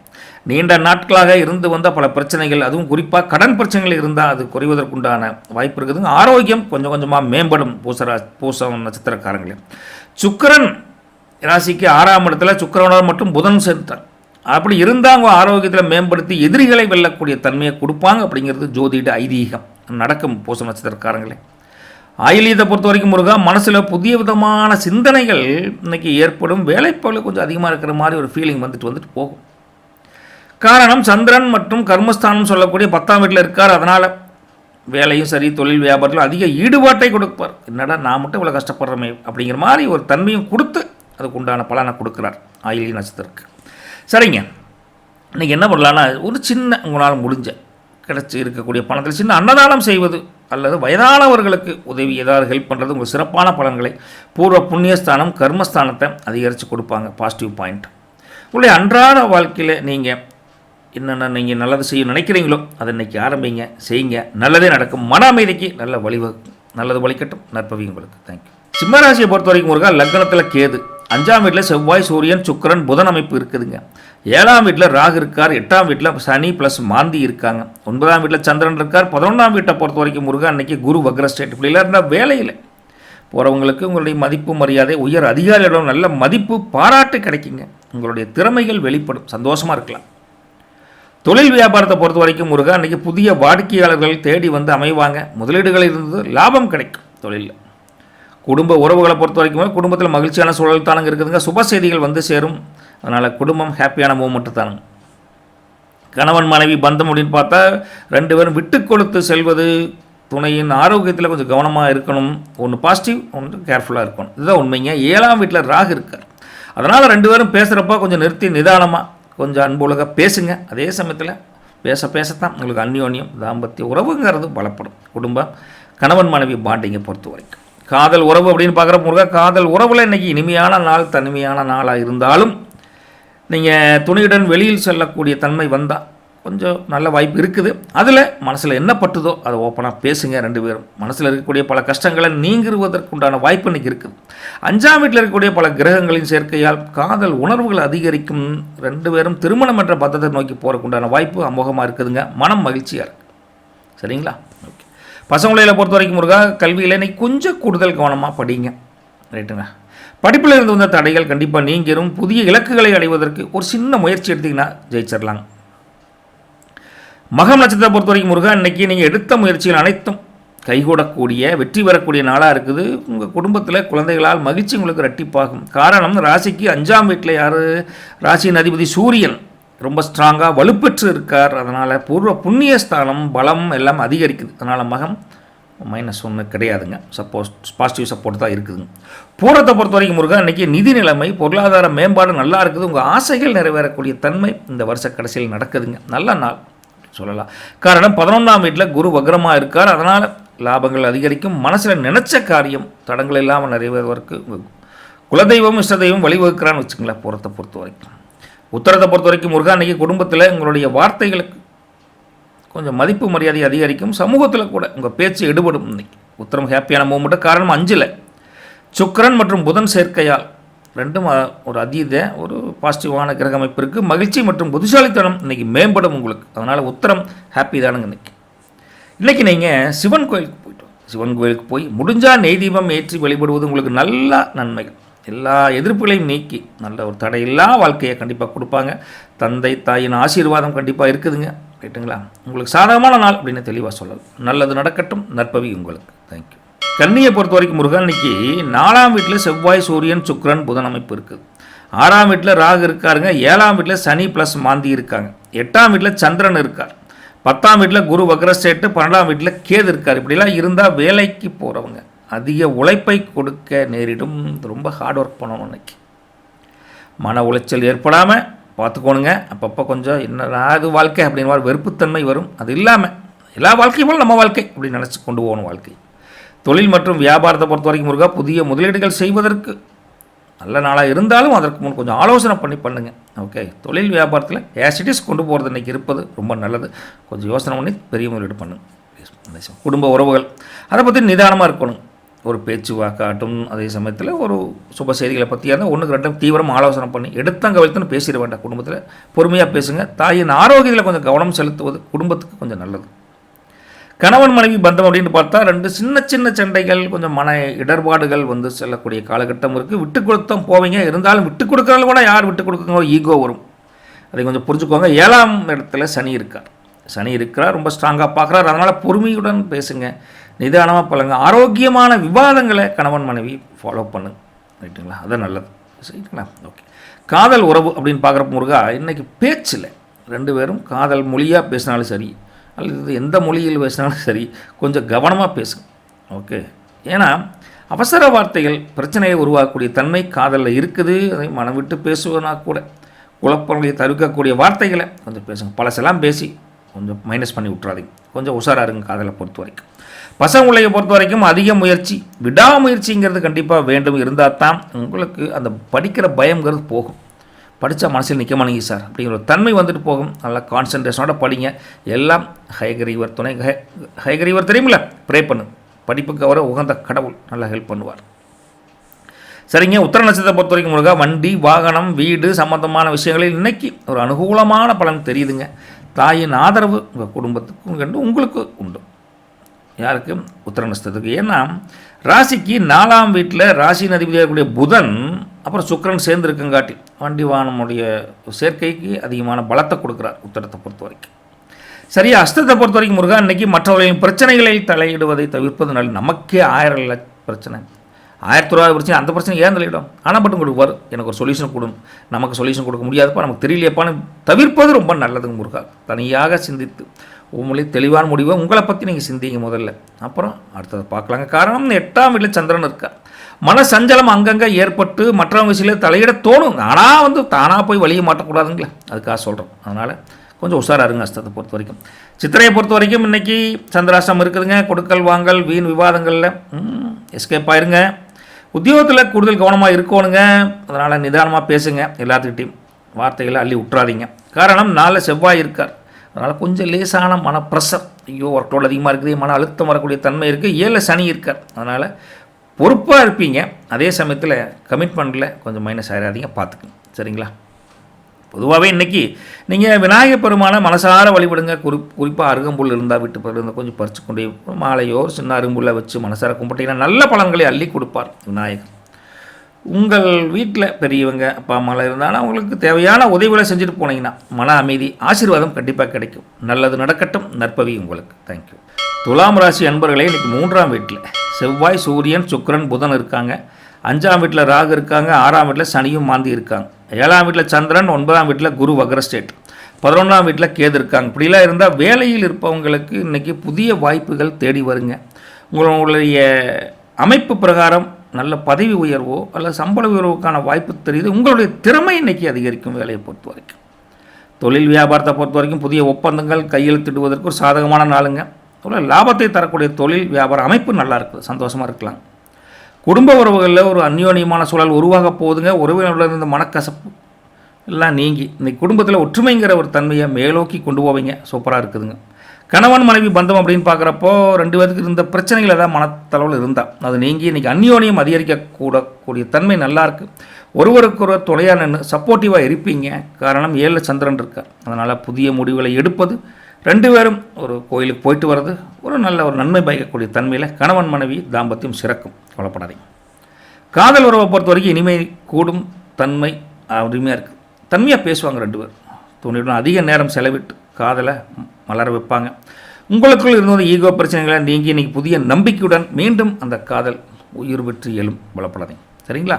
நீண்ட நாட்களாக இருந்து வந்த பல பிரச்சனைகள், அதுவும் குறிப்பாக கடன் பிரச்சனைகள் இருந்தால் அது குறைவதற்குண்டான வாய்ப்பு இருக்குதுங்க. ஆரோக்கியம் கொஞ்சம் கொஞ்சமாக மேம்படும். பூசம் நட்சத்திரக்காரங்களே. சுக்கிரன் ராசிக்கு 6ஆம் இடத்துல சுக்கிரனோட மட்டும் புதன் சேர்த்தார். அப்படி இருந்தால் அவங்க ஆரோக்கியத்தில் மேம்படுத்தி எதிரிகளை வெல்லக்கூடிய தன்மையை கொடுப்பாங்க. அப்படிங்கிறது ஜோதிட ஐதீகம் நடக்கும். பூசம் நட்சத்திரக்காரங்களே. ஆயிலியத்தை பொறுத்த வரைக்கும் முருகா, மனசில் புதிய விதமான சிந்தனைகள் இன்றைக்கி ஏற்படும். வேலைப்பளு கொஞ்சம் அதிகமாக இருக்கிற மாதிரி ஒரு ஃபீலிங் வந்துட்டு போகும். காரணம் சந்திரன் மற்றும் கர்மஸ்தானம் சொல்லக்கூடிய 10ஆம் வீட்டில் இருக்கார். அதனால் வேலையும் சரி, தொழில் வியாபாரத்தில் அதிக ஈடுபாட்டை கொடுப்பார். என்னடா நான் மட்டும் இவ்வளோ கஷ்டப்படுறமே அப்படிங்கிற மாதிரி ஒரு தன்மையும் கொடுத்து அதுக்கு உண்டான பலனை கொடுக்குறார் ஆயிலிய நட்சத்திரத்துக்கு. சரிங்க, இன்றைக்கி என்ன பண்ணலான்னா, ஒரு சின்ன உங்களால் முடிஞ்ச கிடச்சி இருக்கக்கூடிய பணத்தில் சின்ன அன்னதானம் செய்வது அல்லது வயதானவர்களுக்கு உதவி ஏதாவது ஹெல்ப் பண்ணுறது உங்களுக்கு சிறப்பான பலன்களை, பூர்வ புண்ணியஸ்தானம் கர்மஸ்தானத்தை அதிகரித்து கொடுப்பாங்க. Positive point. உங்களுடைய அன்றாட வாழ்க்கையில் நீங்கள் என்னென்ன நீங்கள் நல்லது செய்ய நினைக்கிறீங்களோ அதை இன்றைக்கி ஆரம்பிங்க, செய்யுங்க. நல்லதே நடக்கும். மன அமைதிக்கு நல்ல வழிவகுக்கும். நல்லது வழிகட்டும். நற்பவி உங்களுக்கு. தேங்க்யூ. சிம்மராசியை பொறுத்த வரைக்கும் முருகா, லக்னத்தில் கேது, 5ஆம் வீட்டில் செவ்வாய், சூரியன், சுக்கிரன், புதன் அமைப்பு இருக்குதுங்க. 7ஆம் வீட்டில் ராகு இருக்கார். 8ஆம் வீட்டில் சனி ப்ளஸ் மாந்தி இருக்காங்க. 9ஆம் வீட்டில் சந்திரன் இருக்கார். 11ஆம் வீட்டை பொறுத்த வரைக்கும் முருகா அன்றைக்கி குரு வக்ர ஸ்டேட். இப்படி இருந்தால் வேலையில் போகிறவங்களுக்கு உங்களுடைய மதிப்பு மரியாதை, உயர் அதிகாரிகளிடம் நல்ல மதிப்பு பாராட்டு கிடைக்குங்க. உங்களுடைய திறமைகள் வெளிப்படும். சந்தோஷமாக இருக்கலாம். தொழில் வியாபாரத்தை பொறுத்த வரைக்கும் முருகா அன்றைக்கி புதிய வாடிக்கையாளர்கள் தேடி வந்து அமைவாங்க. முதலீடுகள் இருந்து லாபம் கிடைக்கும் தொழிலில். குடும்ப உறவுகளை பொறுத்த வரைக்கும் குடும்பத்தில் மகிழ்ச்சியான சூழல் தானுங்க இருக்குதுங்க. சுப செய்திகள் வந்து சேரும். அதனால் குடும்பம் ஹாப்பியான மூமெண்ட்டு தானுங்க. கணவன் மனைவி பந்தம் அப்படின்னு பார்த்தா 2 பேரும் விட்டு கொடுத்து செல்வது, துணையின் ஆரோக்கியத்தில் கொஞ்சம் கவனமாக இருக்கணும். ஒன்று பாசிட்டிவ், ஒன்று கேர்ஃபுல்லாக இருக்கணும். இதுதான் உண்மைங்க. 7ஆம் வீட்டில் ராகு இருக்கார். அதனால் 2 பேரும் பேசுகிறப்ப கொஞ்சம் நிறுத்தி நிதானமாக கொஞ்சம் அன்புலக பேசுங்க. அதே சமயத்தில் பேசத்தான் உங்களுக்கு அந்யோன்யம் தாம்பத்திய உறவுங்கிறது பலப்படும். குடும்பம் கணவன் மனைவி பாண்டிங்கை பொறுத்த வரைக்கும். காதல் உறவு அப்படின்னு பார்க்குறப்ப முருகா, காதல் உறவில் இன்றைக்கி இனிமையான நாள், தனிமையான நாளாக இருந்தாலும் நீங்கள் துணையுடன் வெளியில் செல்லக்கூடிய தன்மை வந்தால் கொஞ்சம் நல்ல வாய்ப்பு இருக்குது. அதில் மனசில் என்ன பட்டுதோ அதை ஓப்பனாக பேசுங்க. 2 பேரும் மனசில் இருக்கக்கூடிய பல கஷ்டங்களை நீங்குவதற்குண்டான வாய்ப்பு இன்றைக்கி இருக்குது. 5ஆம் வீட்டில் இருக்கக்கூடிய பல கிரகங்களின் சேர்க்கையால் காதல் உணர்வுகள் அதிகரிக்கும். 2 பேரும் திருமணம் என்ற பத்தத்தை நோக்கி போகிறதுக்குண்டான வாய்ப்பு அமோகமாக இருக்குதுங்க. மனம் மகிழ்ச்சியாக இருக்குது. சரிங்களா? ஓகே. பசங்களையில் பொறுத்த வரைக்கும் முருகா கல்வியில் இன்னைக்கு கொஞ்சம் கூடுதல் கவனமாக படிங்க. ரைட்டுங்க. படிப்பில் இருந்து வந்த தடைகள் கண்டிப்பாக நீங்கிரும். புதிய இலக்குகளை அடைவதற்கு ஒரு சின்ன முயற்சி எடுத்திங்கன்னா ஜெயிச்சிடலாங்க. மகம் நட்சத்திரத்தை பொறுத்த வரைக்கும் முருகா இன்றைக்கி நீங்கள் எடுத்த முயற்சிகள் அனைத்தும் கைகூடக்கூடிய வெற்றி பெறக்கூடிய நாளாக இருக்குது. உங்கள் குடும்பத்தில் குழந்தைகளால் மகிழ்ச்சி உங்களுக்கு ரெட்டிப்பாகும். காரணம் ராசிக்கு 5ஆம் வீட்டில் யார்? ராசியின் அதிபதி சூரியன் ரொம்ப ஸ்ட்ராங்காக வலுப்பெற்று இருக்கார். அதனால் பூர்வ புண்ணிய ஸ்தானம் பலம் எல்லாம் அதிகரிக்குது. அதனால் மகம் -1 கிடையாதுங்க. சப்போஸ் பாசிட்டிவ் சப்போர்ட் தான் இருக்குதுங்க. பூரத்தை பொறுத்த வரைக்கும் முருகா இன்றைக்கி நிதி நிலைமை பொருளாதார மேம்பாடு நல்லா இருக்குது. உங்கள் ஆசைகள் நிறைவேறக்கூடிய தன்மை இந்த வருஷ கடைசியில் நடக்குதுங்க. நல்ல நாள் சொல்லலாம். காரணம் 11ஆம் வீட்டில் குரு வக்ரமாக இருக்கார். அதனால் லாபங்கள் அதிகரிக்கும். மனசில் நினச்ச காரியம் தடங்கள் இல்லாமல் நிறைவேறுவதற்கு குலதெய்வம் இஷ்டதெய்வம் வழிவகுக்கிறான்னு வச்சுங்களேன். பூரத்தை பொறுத்த வரைக்கும். உத்தரத்தை பொறுத்த வரைக்கும் முருகா இன்றைக்கி குடும்பத்தில் உங்களுடைய வார்த்தைகளுக்கு கொஞ்சம் மதிப்பு மரியாதை அதிகரிக்கும். சமூகத்தில் கூட உங்கள் பேச்சு எடுபடும். இன்னைக்கு உத்தரம் ஹாப்பியான மூமெண்ட்டு. காரணம் 5ல் சுக்கிரன் மற்றும் புதன் சேர்க்கையால் ரெண்டும் ஒரு அதீத ஒரு பாசிட்டிவான கிரக அமைப்பு இருக்குது. மகிழ்ச்சி மற்றும் புத்திசாலித்தனம் இன்றைக்கி மேம்படும் உங்களுக்கு. அதனால் உத்தரம் ஹாப்பி தானுங்க. இன்றைக்கி நீங்கள் சிவன் கோயிலுக்கு போய்ட்டு சிவன் கோயிலுக்கு போய் முடிஞ்சால் நெய் தீபம் ஏற்றி வழிபடுவது உங்களுக்கு நல்ல நன்மைகள். எல்லா எதிர்ப்புகளையும் நீக்கி நல்ல ஒரு தடையில்லா வாழ்க்கையை கண்டிப்பாக கொடுப்பாங்க. தந்தை தாயின் ஆசீர்வாதம் கண்டிப்பாக இருக்குதுங்க. ரைட்டுங்களா? உங்களுக்கு சாதகமான நாள் அப்படின்னு தெளிவாக சொல்லலாம். நல்லது நடக்கட்டும். நற்பவி உங்களுக்கு. தேங்க்யூ. கன்னியை பொறுத்த வரைக்கும் முருகன் இன்னைக்கு 4ஆம் வீட்டில் செவ்வாய் சூரியன் சுக்கிரன் புதன் அமைப்பு இருக்குது. 6ஆம் வீட்டில் ராகு இருக்காருங்க. 7ஆம் வீட்டில் சனி ப்ளஸ் மாந்தி இருக்காங்க. 8ஆம் வீட்டில் சந்திரன் இருக்கார். 10ஆம் வீட்டில் குரு வக்ரஸ்டேட்டு. 12ஆம் வீட்டில் கேது இருக்கார். இப்படிலாம் இருந்தால் வேலைக்கு போகிறவங்க அதிக உழைப்பை கொடுக்க நேரிடும். ரொம்ப ஹார்ட் ஒர்க் பண்ணணும். இன்னைக்கு மன உளைச்சல் ஏற்படாமல் பார்த்துக்கோணுங்க. அப்பப்போ கொஞ்சம் என்ன அது வாழ்க்கை அப்படின்னு மாதிரி வெறுப்புத்தன்மை வரும். அது இல்லாமல் எல்லா வாழ்க்கையும் போல் நம்ம வாழ்க்கை அப்படின்னு நினச்சி கொண்டு போகணும் வாழ்க்கை. தொழில் மற்றும் வியாபாரத்தை பொறுத்த வரைக்கும் முருகா புதிய முதலீடுகள் செய்வதற்கு நல்ல நாளாக இருந்தாலும் அதற்கு முன் கொஞ்சம் ஆலோசனை பண்ணி பண்ணுங்கள். ஓகே. தொழில் வியாபாரத்தில் ஆசிட்டிஸ் கொண்டு போகிறது இன்றைக்கி இருப்பது ரொம்ப நல்லது. கொஞ்சம் யோசனை பண்ணி பெரிய முதலீடு பண்ணுங்க. குடும்ப உறவுகள் அதை பற்றி நிதானமாக இருக்கணும். ஒரு பேச்சு வாக்காட்டும். அதே சமயத்தில் ஒரு சுப செய்திகளை பற்றியாக இருந்தால் 1க்கு 2 தீவிரமாக ஆலோசனை பண்ணி எடுத்தங்க வைத்துன்னு பேசிட வேண்டாம். குடும்பத்தில் பொறுமையாக பேசுங்க. தாயின் ஆரோக்கியத்தில் கொஞ்சம் கவனம் செலுத்துவது குடும்பத்துக்கு கொஞ்சம் நல்லது. கணவன் மனைவி பந்தம் அப்படின்னு பார்த்தா 2 சின்ன சின்ன சண்டைகள் கொஞ்சம் மன இடர்பாடுகள் வந்து செல்லக்கூடிய காலகட்டம் இருக்குது. விட்டு கொடுத்தோம் போவீங்க. இருந்தாலும் விட்டு கொடுக்கறதுல கூட யார் விட்டு கொடுக்குறோம் ஈகோ வரும். அதை கொஞ்சம் புரிஞ்சுக்கோங்க. 7ஆம் இடத்துல சனி இருக்கார். சனி இருக்கிறார். ரொம்ப ஸ்ட்ராங்காக பார்க்குறார். அதனால் பொறுமையுடன் பேசுங்க. நிதானமாக பழங்க. ஆரோக்கியமான விவாதங்களை கணவன் மனைவி ஃபாலோ பண்ணுங்க. ரைட்டுங்களா? அதான் நல்லது. சரிங்களா? ஓகே. காதல் உறவு அப்படின்னு பார்க்குறப்ப முருகா இன்றைக்கி பேச்சில் 2 பேரும் காதல் மொழியாக பேசினாலும் சரி அல்லது எந்த மொழியில் பேசினாலும் சரி கொஞ்சம் கவனமாக பேசுங்க. ஓகே. ஏன்னா அவசர வார்த்தைகள் பிரச்சனையை உருவாக்கக்கூடிய தன்மை காதலில் இருக்குது. அதை மனம் விட்டு பேசுவதுனா கூட குழப்பங்களை தவிர்க்கக்கூடிய வார்த்தைகளை கொஞ்சம் பேசுங்க. பழசெல்லாம் பேசி கொஞ்சம் மைனஸ் பண்ணி விட்றாதீங்க. கொஞ்சம் உஷாராக இருங்க காதலை பொறுத்த வரைக்கும். பசங்களையை பொறுத்த வரைக்கும் அதிக முயற்சி விடாமுயற்சிங்கிறது கண்டிப்பாக வேண்டும். இருந்தால் தான் உங்களுக்கு அந்த படிக்கிற பயங்கிறது போகும். படித்தா மனசில் நிற்க மாட்டேங்க சார் அப்படிங்கிற ஒரு தன்மை வந்துட்டு போகும். நல்லா கான்சன்ட்ரேஷனோட படிங்க. எல்லாம் ஹைகரீவர் துணை ஹைகரீவர் தெரியுமில்ல? ப்ரே பண்ணு. படிப்புக்கு அவரை உகந்த கடவுள் நல்லா ஹெல்ப் பண்ணுவார். சரிங்க. உத்தர நட்சத்திரத்தை பொறுத்த வரைக்கும் முருகா வண்டி வாகனம் வீடு சம்பந்தமான விஷயங்களில் இன்றைக்கி ஒரு அனுகூலமான பலன் தெரியுதுங்க. தாயின் ஆதரவு உங்கள் குடும்பத்துக்கும் கண்டு உங்களுக்கு உண்டு. யாருக்கு? உத்தர நட்சத்திரத்துக்கு. ஏன்னா ராசிக்கு 4ஆம் வீட்டில் ராசியின் அதிபதியாக இருக்கக்கூடிய புதன் அப்புறம் சுக்கிரன் சேர்ந்துருக்கங்காட்டி வண்டி வாகனமுடைய சேர்க்கைக்கு அதிகமான பலத்தை கொடுக்குறார் உத்தரத்தை பொறுத்த வரைக்கும். சரியா? அஸ்தத்தை பொறுத்த வரைக்கும் முருகா இன்றைக்கி மற்றவர்களின் பிரச்சனைகளை தலையிடுவதை தவிர்ப்பது நல்லது. நமக்கே 1000 பிரச்சனை 1000 ரூபா பிரச்சனை. அந்த பிரச்சனை ஏன் தலையிடும்? ஆனால் மட்டும் கொடுப்பார். எனக்கு ஒரு சொல்யூஷன் கொடுங்க. நமக்கு சொல்யூஷன் கொடுக்க முடியாதுப்பா, நமக்கு தெரியலையப்பான்னு தவிர்ப்பது ரொம்ப நல்லதுங்க முருகா. தனியாக சிந்தித்து உண்மையிலே தெளிவான முடிவை உங்களை பற்றி நீங்கள் சிந்திங்க முதல்ல. அப்புறம் அடுத்ததை பார்க்கலாங்க. காரணம் 8ஆம் வீட்டில் சந்திரன் இருக்கார். மன சஞ்சலம் அங்கங்கே ஏற்பட்டு மற்றவங்க விஷயத்தில் தலையிட தோணும். ஆனால் தானாக போய் வழியை மாட்டக்கூடாதுங்களே, அதுக்காக சொல்கிறோம். அதனால் கொஞ்சம் உஷாராக இருங்க அஸ்தத்தை பொறுத்த வரைக்கும். சித்திரையை பொறுத்த வரைக்கும் இன்றைக்கி சந்திராஷ்டம் இருக்குதுங்க. கொடுக்கல் வாங்கல் வீண் விவாதங்களில் எஸ்கேப் ஆயிருங்க. உத்தியோகத்தில் கூடுதல் கவனமாக இருக்கணுங்க. அதனால் நிதானமாக பேசுங்க. எல்லாத்துக்கிட்டையும் வார்த்தைகளை அள்ளி விட்டுறாதீங்க. காரணம் 4 செவ்வாய் இருக்கார். அதனால் கொஞ்சம் லேசான மன ப்ரெஷர். ஐயோ ஒர்க்லோடு அதிகமாக இருக்குது, மன அழுத்தம் வரக்கூடிய தன்மை இருக்குது. 7 சனி இருக்கார். அதனால் பொறுப்பாக இருப்பீங்க. அதே சமயத்தில் கமிட்மெண்ட்டில் கொஞ்சம் மைனஸ் ஆகிடாதீங்க, பார்த்துக்குங்க. சரிங்களா? பொதுவாகவே இன்றைக்கி நீங்கள் விநாயகர் பெருமானை மனசார வழிபடுங்க. குறிப்பாக அருகம்புல் இருந்தால் விட்டு இருந்தால் கொஞ்சம் பறித்து கொண்டே மாலையோ சின்ன அரும்புல்லை வச்சு மனசார கும்பிட்டீங்கன்னா நல்ல பலன்களை அள்ளி கொடுப்பார் விநாயகர். உங்கள் வீட்டில் பெரியவங்க அப்பா அம்மாலாம் இருந்தாலும் அவங்களுக்கு தேவையான உதவிகளை செஞ்சுட்டு போனீங்கன்னா மன அமைதி ஆசீர்வாதம் கண்டிப்பாக கிடைக்கும். நல்லது நடக்கட்டும். நற்பவி உங்களுக்கு. தேங்க்யூ. துலாம் ராசி அன்பர்களே, இன்றைக்கி 3ஆம் வீட்டில் செவ்வாய், சூரியன், சுக்கிரன், புதன் இருக்காங்க. 5ஆம் வீட்டில் ராகு இருக்காங்க. 6ஆம் வீட்டில் சனியும் மாந்தி இருக்காங்க. 7ஆம் வீட்டில் சந்திரன், 9ஆம் வீட்டில் குரு வக்ரஸ்டேட், 11ஆம் வீட்டில் கேது இருக்காங்க. இப்படிலாம் இருந்தால் வேலையில் இருப்பவங்களுக்கு இன்றைக்கி புதிய வாய்ப்புகள் தேடி வருங்க. உங்களுடைய அமைப்பு பிரகாரம் நல்ல பதவி உயர்வோ அல்லது சம்பள உயர்வுக்கான வாய்ப்பு தெரியுது. உங்களுடைய திறமை இன்றைக்கி அதிகரிக்கும். வேலையை பொறுத்த வரைக்கும், தொழில் வியாபாரத்தை பொறுத்த வரைக்கும் புதிய ஒப்பந்தங்கள் கையெழுத்திடுவதற்கு ஒரு சாதகமான நாளுங்க. லாபத்தை தரக்கூடிய தொழில் வியாபார அமைப்பு நல்லா இருக்குது. சந்தோஷமாக இருக்கலாம். குடும்ப உறவுகளில் ஒரு அந்யோன்யமான சூழல் உருவாக போகுதுங்க. உறவினர்கள் இருந்த மனக்கசப்பு எல்லாம் நீங்கி இன்றைக்கி குடும்பத்தில் ஒற்றுமைங்கிற ஒரு தன்மையை மேலோக்கி கொண்டு போவீங்க. சூப்பராக இருக்குதுங்க. கணவன் மனைவி பந்தம் அப்படின்னு பார்க்குறப்போ 2 பேருக்கு இருந்த பிரச்சனைகள் ஏதாவது மனத்தளவில் இருந்தால் அது நீங்கி இன்றைக்கி அந்யோன்யம் அதிகரிக்கக்கூடக்கூடிய தன்மை நல்லாயிருக்கு. ஒருவருக்கொருவர் துணையாக நின்று சப்போர்ட்டிவாக இருப்பீங்க. காரணம் 7 சந்திரன் இருக்கார். அதனால் புதிய முடிவுகளை எடுப்பது, 2 பேரும் ஒரு கோயிலுக்கு போயிட்டு வர்றது ஒரு நல்ல ஒரு நன்மை பயக்கக்கூடிய தன்மையில் கணவன் மனைவி தாம்பத்தியம் சிறக்கும். கவலைப்படாதீங்க. காதல் உறவை பொறுத்த வரைக்கும் இனிமை கூடும் தன்மை அருமையாக இருக்குது. தன்மையாக பேசுவாங்க 2 பேர். துணையுடன் அதிக நேரம் செலவிட்டு காதலை மலர வைப்பாங்க. உங்களுக்குள் இருந்த ஈகோ பிரச்சனைகளை நீங்கி இன்றைக்கி புதிய நம்பிக்கையுடன் மீண்டும் அந்த காதல் உயிர் பெற்று எழும். பலப்படாதீங்க. சரிங்களா?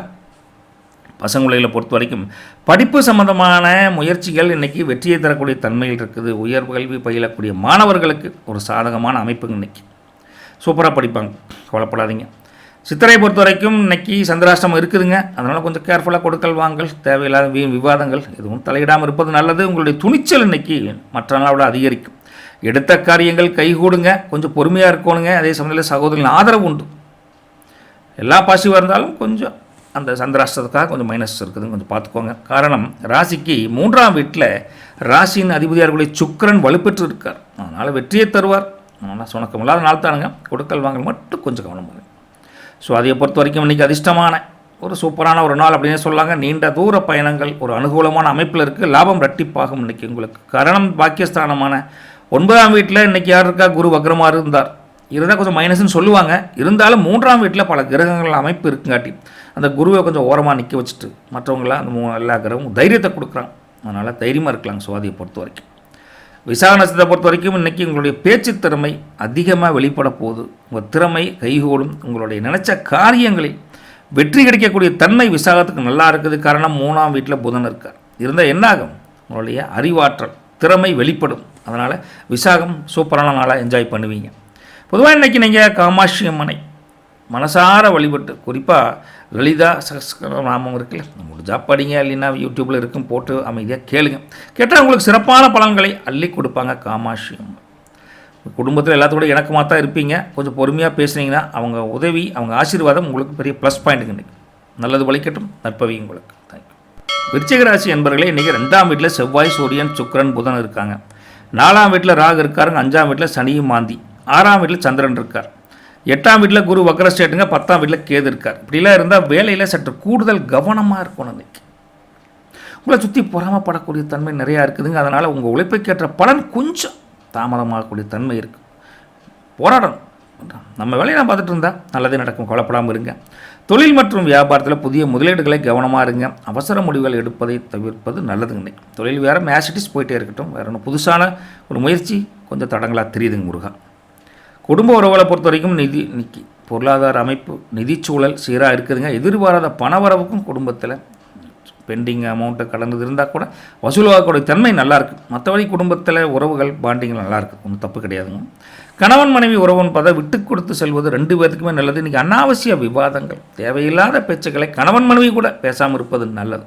பசங்களை பொறுத்த வரைக்கும் படிப்பு சம்பந்தமான முயற்சிகள் இன்றைக்கி வெற்றியை தரக்கூடிய தன்மையில் இருக்குது. உயர் கல்வி பயிலக்கூடிய மாணவர்களுக்கு ஒரு சாதகமான அமைப்புங்க. இன்றைக்கி சூப்பராக படிப்பாங்க. கவலைப்படாதீங்க. சித்திரை பொறுத்த வரைக்கும் இன்றைக்கி சந்திராஷ்டமம் இருக்குதுங்க. அதனால் கொஞ்சம் கேர்ஃபுல்லாக கொடுக்கல் வாங்கல், தேவையில்லாத விவாதங்கள் எதுவும் தலையிடாமல் இருப்பது நல்லது. உங்களுடைய துணிச்சல் இன்றைக்கி மற்ற நாளோட அதிகரிக்கும். எடுத்த காரியங்கள் கைகூடுங்க. கொஞ்சம் பொறுமையாக இருக்கணுங்க. அதே சமயத்தில் சகோதரின் ஆதரவு உண்டு. எல்லா பாசிட்டிவாக இருந்தாலும் கொஞ்சம் அந்த சந்திராஷ்டத்துக்காக கொஞ்சம் மைனஸ் இருக்குதுன்னு கொஞ்சம் பார்த்துக்கோங்க. காரணம், ராசிக்கு 3ஆம் வீட்டில் ராசியின் அதிபதியார்களுடைய சுக்கிரன் வலுப்பெற்று இருக்கார். அதனால் வெற்றியை தருவார். ஆனால் சுணக்கமில்லாத நாள் தானுங்க. கொடுக்கல் வாங்கல் மட்டும் கொஞ்சம் கவனம் பண்ணுங்க. ஸோ அதை பொறுத்த வரைக்கும் இன்றைக்கி அதிர்ஷ்டமான ஒரு சூப்பரான ஒரு நாள் அப்படின்னு சொல்லாங்க. நீண்ட தூர பயணங்கள் ஒரு அனுகூலமான அமைப்பில் இருக்குது. லாபம் இரட்டிப்பாகும் இன்றைக்கி உங்களுக்கு. காரணம், பாக்கியஸ்தானமான 9ஆம் வீட்டில் இன்றைக்கி யார் இருக்கா? குரு வக்ரமாக இருந்தால் கொஞ்சம் மைனஸ்ன்னு சொல்லுவாங்க. இருந்தாலும் 3ஆம் வீட்டில் பல கிரகங்கள் அமைப்பு இருக்குங்காட்டி அந்த குருவை கொஞ்சம் ஓரமாக நிற்க வச்சுட்டு மற்றவங்களாம் அந்த எல்லா கிரகமும் தைரியத்தை கொடுக்குறாங்க. அதனால் தைரியமாக இருக்கலாங்க. சுவாதியை பொறுத்த வரைக்கும். விசாக நட்சத்திரத்தை பொறுத்த வரைக்கும் இன்றைக்கி உங்களுடைய பேச்சு திறமை அதிகமாக வெளிப்பட போகுது. உங்கள் திறமை கைகூடும். உங்களுடைய நினச்ச காரியங்களில் வெற்றி கிடைக்கக்கூடிய தன்மை விசாகத்துக்கு நல்லா இருக்குது. காரணம், 3ஆம் வீட்டில் புதன் இருக்கார். இருந்தால் என்னாகும்? உங்களுடைய அறிவாற்றல் திறமை வெளிப்படும். அதனால் விசாகம் சூப்பரான நாளாக என்ஜாய் பண்ணுவீங்க. பொதுவாக இன்றைக்கி நீங்கள் காமாட்சி அம்மனை மனசார வழிபட்டு, குறிப்பாக லலிதா சகஸ்ரநாமம் இருக்குல்ல, முடிஞ்சா படிங்க, இல்லைன்னா யூடியூப்பில் இருக்கும், போட்டு அமைதியாக கேளுங்க. கேட்டால் உங்களுக்கு சிறப்பான பலன்களை அள்ளி கொடுப்பாங்க காமாட்சி அம்மன். குடும்பத்தில் எல்லாத்தோட இணக்கமாக தான் இருப்பீங்க. கொஞ்சம் பொறுமையாக பேசுனீங்கன்னா அவங்க உதவி, அவங்க ஆசீர்வாதம் உங்களுக்கு பெரிய ப்ளஸ் பாயிண்ட்டுங்க. இன்றைக்கி நல்லது வலிக்கட்டும். நற்பவி உங்களுக்கு. தேங்க்யூ. விருச்சிக ராசி என்பவர்களே, இன்றைக்கி 2ஆம் வீட்டில் செவ்வாய், சூரியன், சுக்கிரன், புதன் இருக்காங்க. 4ஆம் வீட்டில் ராகு இருக்காருங்க. 5ஆம் வீட்டில் சனியும் மாந்தி. 6ஆம் வீட்டில் சந்திரன் இருக்கார். 8ஆம் வீட்டில் குரு வக்ரஸ்டேட்டுங்க. 10ஆம் வீட்டில் கேது இருக்கார். இப்படிலாம் இருந்தால் வேலையில் சற்று கூடுதல் கவனமாக இருக்கணும். இன்றைக்கி உங்களை சுற்றி பொறாமப்படக்கூடிய தன்மை நிறையா இருக்குதுங்க. அதனால் உங்கள் உழைப்புக்கேற்ற பலன் கொஞ்சம் தாமதமாகக்கூடிய தன்மை இருக்குது. போராடணும். நம்ம வேலையை நான் பார்த்துட்டு இருந்தால் நல்லதே நடக்கும். கவலைப்படாமல் இருங்க. தொழில் மற்றும் வியாபாரத்தில் புதிய முதலீடுகளை கவனமாக இருங்க. அவசர முடிவுகள் எடுப்பதை தவிர்ப்பது நல்லதுங்க. இன்றைக்கி தொழில் வேறு மேசிட்டிஸ் போயிட்டே இருக்கட்டும். வேறு ஒன்று புதுசான ஒரு முயற்சி கொஞ்சம் தடங்களாக தெரியுதுங்க முருகா. குடும்ப உறவுகளை பொறுத்த வரைக்கும் இன்னைக்கு பொருளாதார அமைப்பு, நிதிச்சூழல் சீராக இருக்குதுங்க. எதிர்பாராத பணவரவுக்கும் குடும்பத்தில் பெண்டிங் அமௌண்ட்டை கடந்தது இருந்தால் கூட வசூலாகக்கூடிய தன்மை நல்லாயிருக்கு. மற்றபடி குடும்பத்தில் உறவுகள் பாண்டிங்கள் நல்லாயிருக்கு. ஒன்றும் தப்பு கிடையாதுங்க. கணவன் மனைவி உறவுன்னு பார்த்தா விட்டு கொடுத்து செல்வது 2 பேருக்குமே நல்லது. இன்றைக்கி அனாவசிய விவாதங்கள், தேவையில்லாத பேச்சுக்களை கணவன் மனைவி கூட பேசாமல் இருப்பது நல்லது.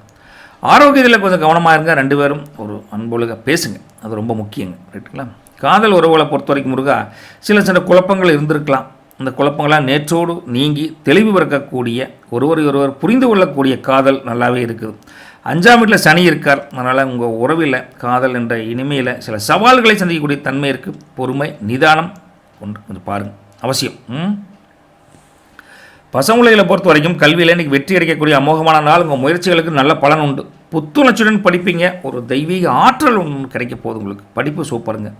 ஆரோக்கியத்தில் கொஞ்சம் கவனமாக இருங்க. 2 பேரும் ஒரு அன்பொழுக பேசுங்க. அது ரொம்ப முக்கியங்க. ரைட்டுங்களா? காதல் உறவுகளை பொறுத்த வரைக்கும் முருகா சில குழப்பங்கள் இருந்திருக்கலாம். அந்த குழப்பங்களாம் நேற்றோடு நீங்கி தெளிவு பிறக்கக்கூடிய, ஒருவர் புரிந்து கொள்ளக்கூடிய காதல் நல்லாவே இருக்குது. 5ஆம் வீட்டில் சனி இருக்கார். அதனால் உங்கள் உறவில் காதல் என்ற இனிமையில் சில சவால்களை சந்திக்கக்கூடிய தன்மை இருக்குது. பொறுமை, நிதானம் கொண்டு கொஞ்சம் பாருங்கள், அவசியம். பசங்களை பொறுத்த வரைக்கும் கல்வியில் இன்றைக்கி வெற்றி அடைக்கக்கூடிய அமோகமான நாள். உங்கள் முயற்சிகளுக்கு நல்ல பலன் உண்டு. புத்துணர்ச்சியுடன் படிப்பீங்க. ஒரு தெய்வீக ஆற்றல் ஒன்று கிடைக்க போகுது உங்களுக்கு. படிப்பு சூப்பருங்க.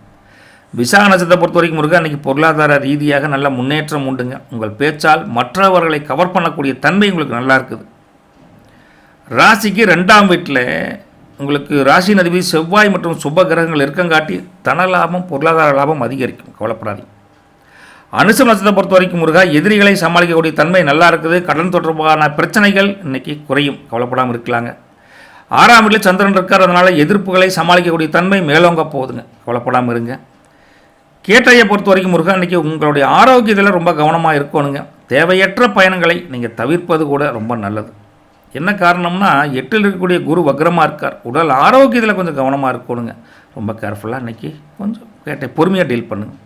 விசாக நட்சத்திரத்தை பொறுத்த வரைக்கும் முருகா அன்றைக்கி பொருளாதார ரீதியாக நல்ல முன்னேற்றம் உண்டுங்க. உங்கள் பேச்சால் மற்றவர்களை கவர் பண்ணக்கூடிய தன்மை உங்களுக்கு நல்லா இருக்குது. ராசிக்கு 2ஆம் வீட்டில் உங்களுக்கு ராசியின் அதிபதி செவ்வாய் மற்றும் சுப கிரகங்கள் இருக்கங்காட்டி தன லாபம் பொருளாதார லாபம் அதிகரிக்கும். கவலைப்படாதீங்க. அனுசம் நட்சத்திரத்தை பொறுத்த வரைக்கும் முருகா எதிரிகளை சமாளிக்கக்கூடிய தன்மை நல்லா இருக்குது. கடன் தொடர்பான பிரச்சனைகள் இன்றைக்கி குறையும். கவலைப்படாமல் இருக்கலாங்க. 6ஆம் வீட்டில் சந்திரன் இருக்கார். அதனால் எதிர்ப்புகளை சமாளிக்கக்கூடிய தன்மை மேலோங்க போகுதுங்க. கவலைப்படாமல் இருங்க. கேட்டையை பொறுத்த வரைக்கும் முருகா இன்றைக்கி உங்களுடைய ஆரோக்கியத்தில் ரொம்ப கவனமாக இருக்கணுங்க. தேவையற்ற பயணங்களை நீங்கள் தவிர்ப்பது கூட ரொம்ப நல்லது. என்ன காரணம்னா 8ல் இருக்கக்கூடிய குரு வக்ரமாக இருக்கார். உடல் ஆரோக்கியத்தில் கொஞ்சம் கவனமாக இருக்கணுங்க. ரொம்ப கேர்ஃபுல்லாக இன்றைக்கி கொஞ்சம் கேட்டை பொறுமையாக டீல் பண்ணுங்கள்.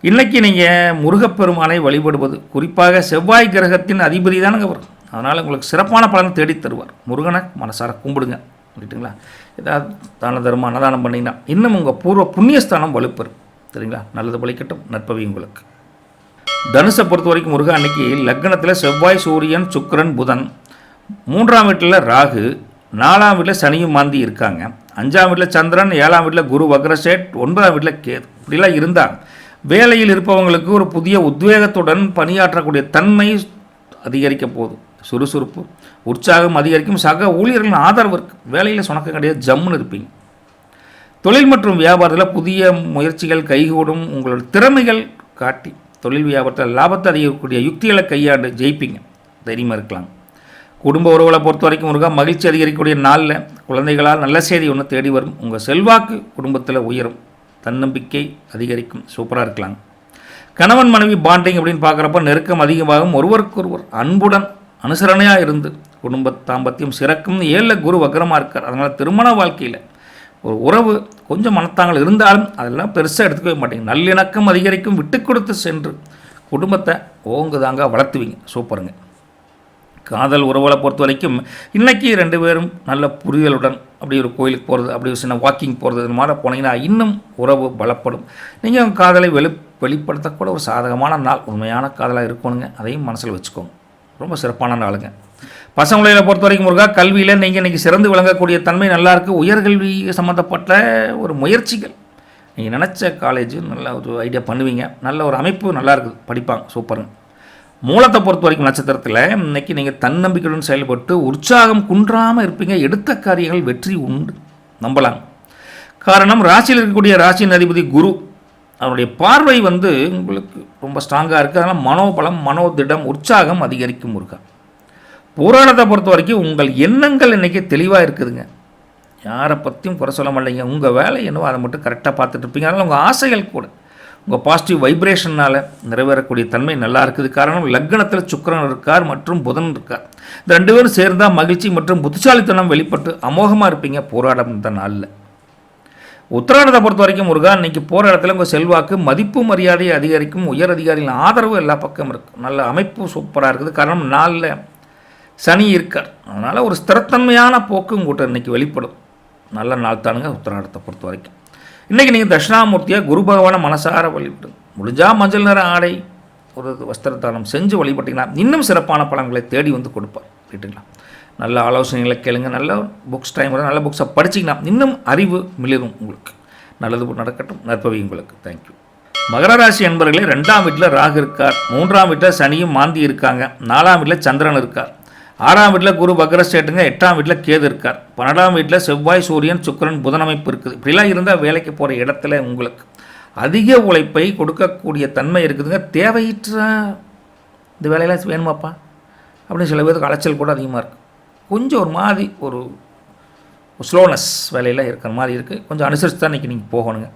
இன்றைக்கி நீங்கள் முருகப்பெருமானை வழிபடுவது, குறிப்பாக செவ்வாய் கிரகத்தின் அதிபதி தானுங்க வரும். அதனால் உங்களுக்கு சிறப்பான பலனை தேடி தருவார். முருகனை மனசார கும்பிடுங்க. சரிங்களா? ஏதாவது தான தர்மம் அன்னதானம் பண்ணிங்கன்னா இன்னும் உங்கள் பூர்வ புண்ணியஸ்தானம் வலுப்பெறும். சரிங்களா? நல்லது பலிக்கட்டும். நற்பவி உங்களுக்கு. தனுசை பொறுத்த வரைக்கும் முருகன் அன்னைக்கு லக்னத்தில் செவ்வாய், சூரியன், சுக்கிரன், புதன், 3ஆம் வீட்டில் ராகு, 4ஆம் வீட்டில் சனியும் மாந்தி இருக்காங்க. 5ஆம் வீட்டில் சந்திரன், 7ஆம் வீட்டில் குரு வக்ரசேட், 9ஆம் வீட்டில் கேது. இப்படிலாம் இருந்தால் வேலையில் இருப்பவங்களுக்கு ஒரு புதிய உத்வேகத்துடன் பணியாற்றக்கூடிய தன்மை அதிகரிக்க போகுது. சுறுசுறுப்பு உற்சாகம் அதிகரிக்கும். சக ஊழியர்களின் ஆதரவு இருக்குது. வேலையில் சுணக்கம் கிடையாது, ஜம்முன்னு இருப்பீங்க. தொழில் மற்றும் வியாபாரத்தில் புதிய முயற்சிகள் கைகூடும். உங்களோட திறமைகள் காட்டி தொழில் வியாபாரத்தில் லாபத்தை அதிகரிக்கக்கூடிய யுக்திகளை கையாண்டு ஜெயிப்பீங்க. தைரியமாக இருக்கலாம். குடும்ப உறவுகளை பொறுத்த வரைக்கும் முருகா மகிழ்ச்சி அதிகரிக்கக்கூடிய நாளில் குழந்தைகளால் நல்ல செய்தி ஒன்று தேடி வரும். உங்கள் செல்வாக்கு குடும்பத்தில் உயரும். தன்னம்பிக்கை அதிகரிக்கும். சூப்பராக இருக்கலாம். கணவன் மனைவி பாண்டிங் அப்படின்னு பார்க்குறப்ப நெருக்கம் அதிகமாகும். ஒருவருக்கொருவர் அன்புடன் அனுசரணையாக இருந்து குடும்ப தாம்பத்தியம் சிறக்கும். 7ல் குரு வக்ரமாக இருக்கார். அதனால் திருமண வாழ்க்கையில் ஒரு உறவு கொஞ்சம் மனத்தாங்கள் இருந்தாலும் அதெல்லாம் பெருசாக எடுத்துக்கவே மாட்டேங்க. நல்லிணக்கம் அதிகரிக்கும். விட்டு கொடுத்து சென்று குடும்பத்தை ஓங்குதாங்க வளர்த்துவீங்க. சூப்பருங்க. காதல் உறவுகளை பொறுத்த வரைக்கும் இன்றைக்கி 2 பேரும் நல்ல புரிதலுடன் அப்படி ஒரு கோயிலுக்கு போகிறது, அப்படி ஒரு சின்ன வாக்கிங் போகிறது, இது மாதிரி போனீங்கன்னா இன்னும் உறவு பலப்படும். நீங்கள் காதலை வெளிப்படுத்தக்கூட ஒரு சாதகமான நாள். உண்மையான காதலாக இருக்கணுங்க. அதையும் மனசில் வச்சுக்கோங்க. ரொம்ப சிறப்பான நாளுங்க. பசங்களை பொறுத்த வரைக்கும் முருகா கல்வியில் நீங்கள் இன்றைக்கி சிறந்து விளங்கக்கூடிய தன்மை நல்லாயிருக்கு. உயர்கல்வி சம்மந்தப்பட்ட ஒரு முயற்சிகள் நீங்கள் நினச்ச காலேஜ் நல்ல ஒரு ஐடியா பண்ணுவீங்க. நல்ல ஒரு அமைப்பு நல்லா இருக்குது. படிப்பாங்க. சூப்பருங்க. மூலத்தை பொறுத்த வரைக்கும் நட்சத்திரத்தில் இன்றைக்கி நீங்கள் தன்னம்பிக்கையுடன் செயல்பட்டு உற்சாகம் குன்றாமல் இருப்பீங்க. எடுத்த காரியங்கள் வெற்றி உண்டு, நம்பலாம். காரணம் ராசியில் இருக்கக்கூடிய ராசியின் அதிபதி குரு, அவருடைய பார்வை உங்களுக்கு ரொம்ப ஸ்ட்ராங்காக இருக்குது. அதனால் மனோபலம், மனோதிடம், உற்சாகம் அதிகரிக்கும் முருகா. போராட்டத்தை பொறுத்த வரைக்கும் உங்கள் எண்ணங்கள் இன்றைக்கி தெளிவாக இருக்குதுங்க. யாரை பற்றியும் குறை சொல்ல மாட்டீங்க. உங்கள் வேலை என்னவோ அதை மட்டும் கரெக்டாக பார்த்துட்டு இருப்பீங்க. அதனால் உங்கள் ஆசைகள் கூட உங்கள் பாசிட்டிவ் வைப்ரேஷனால் நிறைவேறக்கூடிய தன்மை நல்லா இருக்குது. காரணம் லக்னத்தில் சுக்கிரன் இருக்கார் மற்றும் புதன் இருக்கார். இந்த 2 பேரும் சேர்ந்தால் மகிழ்ச்சி மற்றும் புத்திசாலித்தனம் வெளிப்பட்டு அமோகமாக இருப்பீங்க போராடம் இந்த நாளில். உத்திராடத்தை பொறுத்த வரைக்கும் முருகா இன்றைக்கி போகிற இடத்துல உங்கள் செல்வாக்கு மதிப்பு மரியாதை அதிகரிக்கும். உயர் அதிகாரிகளின் ஆதரவு எல்லா பக்கம் இருக்குது. நல்ல அமைப்பு சூப்பராக இருக்குது. காரணம் நாளில் சனி இருக்கார். அதனால் ஒரு ஸ்திரத்தன்மையான போக்கு உங்கள்கிட்ட இன்றைக்கி வெளிப்படும். நல்ல நாள் தானுங்க உத்திராடத்தை பொறுத்த வரைக்கும். இன்றைக்கி நீங்கள் தட்சிணாமூர்த்தியாக குரு பகவானை மனசார வழிபடுங்க. முடிஞ்சால் மஞ்சள் நிற ஆடை ஒரு வஸ்திரதானம் செஞ்சு வழிபட்டிங்கன்னா இன்னும் சிறப்பான பலன்களை தேடி கொடுப்பார். கேட்டுங்களா? நல்ல ஆலோசனைகளை கேளுங்க. நல்ல புக்ஸ் டைம் நல்ல புக்ஸை படிச்சிங்கன்னா இன்னும் அறிவு மிளிரும். உங்களுக்கு நல்லது நடக்கட்டும். நற்பவி உங்களுக்கு. தேங்க்யூ. மகர ராசி என்பவர்களே 2ஆம் வீட்டில் ராகு இருக்கார். 3ஆம் வீட்டில் சனியும் மாந்தி இருக்காங்க. 4ஆம் வீட்டில் சந்திரன் இருக்கார். 6ஆம் வீட்டில் குரு வக்ரஸ்டேட்டுங்க. 8ஆம் வீட்டில் கேது இருக்கார். 12ஆம் வீட்டில் செவ்வாய், சூரியன், சுக்கிரன், புதன் அமைப்பு இருக்குது. இப்படிலாம் இருந்தால் வேலைக்கு போகிற இடத்துல உங்களுக்கு அதிக உழைப்பை கொடுக்கக்கூடிய தன்மை இருக்குதுங்க. தேவையற்ற இந்த வேலையெல்லாம் வேணுமாப்பா அப்படின்னு சில பேருக்கு அலைச்சல் கூட அதிகமாக இருக்குது. கொஞ்சம் ஒரு மாதிரி ஒரு ஸ்லோனஸ் வேலையெல்லாம் இருக்கிற மாதிரி இருக்குது. கொஞ்சம் அனுசரித்து தான் இன்றைக்கி நீங்கள் போகணுங்க.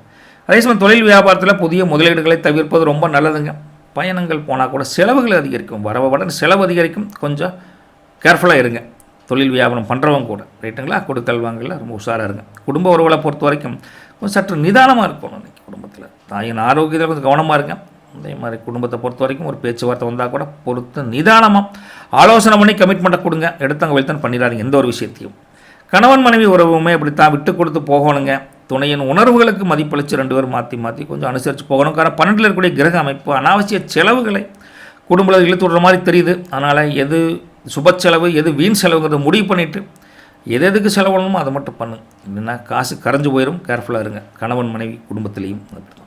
அதே சமயம் தொழில் வியாபாரத்தில் புதிய முதலீடுகளை தவிர்ப்பது ரொம்ப நல்லதுங்க. பயணங்கள் போனால் கூட செலவுகள் அதிகரிக்கும். வரவுடன் செலவு அதிகரிக்கும். கொஞ்சம் கேர்ஃபுல்லாக இருங்க. தொழில் வியாபாரம் பண்ணுறவங்க கூட ரைட்டுங்களா? கொடுக்கல் வாங்கல ரொம்ப உஷாராக இருங்க. குடும்ப உறவுகளை பொறுத்த வரைக்கும் கொஞ்சம் சற்று நிதானமாக இருக்கணும். இன்றைக்கி குடும்பத்தில் தாயின் ஆரோக்கியத்தில் கொஞ்சம் கவனமாக இருங்க. அதே மாதிரி குடும்பத்தை பொறுத்த வரைக்கும் ஒரு பேச்சுவார்த்தை வந்தால் கூட பொறுத்து நிதானமாக ஆலோசனை பண்ணி கமிட்மெண்ட்டை கொடுங்க. எடுத்தவங்க வெளித்தான் பண்ணிடாதீங்க எந்த ஒரு விஷயத்தையும். கணவன் மனைவி உறவுமே இப்படித்தான் விட்டு கொடுத்து போகணுங்க. துணையின் உணர்வுகளுக்கு மதிப்பளித்து 2 பேரும் மாற்றி கொஞ்சம் அனுசரித்து போகணும். காரணம் 12ல் இருக்கக்கூடிய கிரக அமைப்பு அனாவசிய செலவுகளை குடும்பத்தில் இழுத்து விடுற மாதிரி தெரியுது. அதனால் எது சுப செலவு எது வீண் செலவுங்கிறத முடிவு பண்ணிவிட்டு எதுக்கு செலவு பண்ணணுமோ அதை மட்டும் பண்ணுங்க, இல்லைன்னா காசு கரைஞ்சு போயிடும். கேர்ஃபுல்லாக இருங்க. கணவன் மனைவி குடும்பத்திலையும் அப்படிதான்.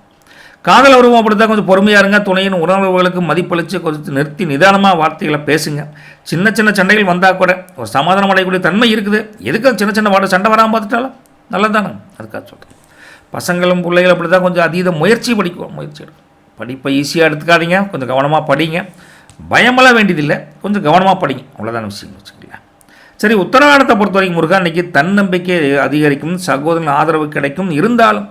காதல் உருவம் அப்படித்தான். கொஞ்சம் பொறுமையாக இருங்க. துணையின் உணர்வுகளுக்கு மதிப்பளித்து கொஞ்சம் நிறுத்தி நிதானமாக வார்த்தைகளை பேசுங்க. சின்ன சின்ன சண்டைகள் வந்தால் கூட ஒரு சமாதானம் அடையக்கூடிய தன்மை இருக்குது. எதுக்கு சின்ன சின்ன சண்டை வராமல் பார்த்துட்டாலும் நல்லது தானே, அதுக்காக சொல்கிறேன். பசங்களும் பிள்ளைகள் அப்படி தான் கொஞ்சம் அதீத முயற்சி எடுக்கும். படிப்பை ஈஸியாக எடுத்துக்காதீங்க, கொஞ்சம் கவனமாக படிங்க. பயமெல்லாம் வேண்டியதில்லை, கொஞ்சம் கவனமாக படிங்க, அவ்வளோதான விஷயம் வச்சுக்கலாம். சரி, உத்தரவாதத்தை பொறுத்த வரைக்கும் முருகா இன்றைக்கி தன்னம்பிக்கை அதிகரிக்கும், சகோதரன் ஆதரவு கிடைக்கும். இருந்தாலும்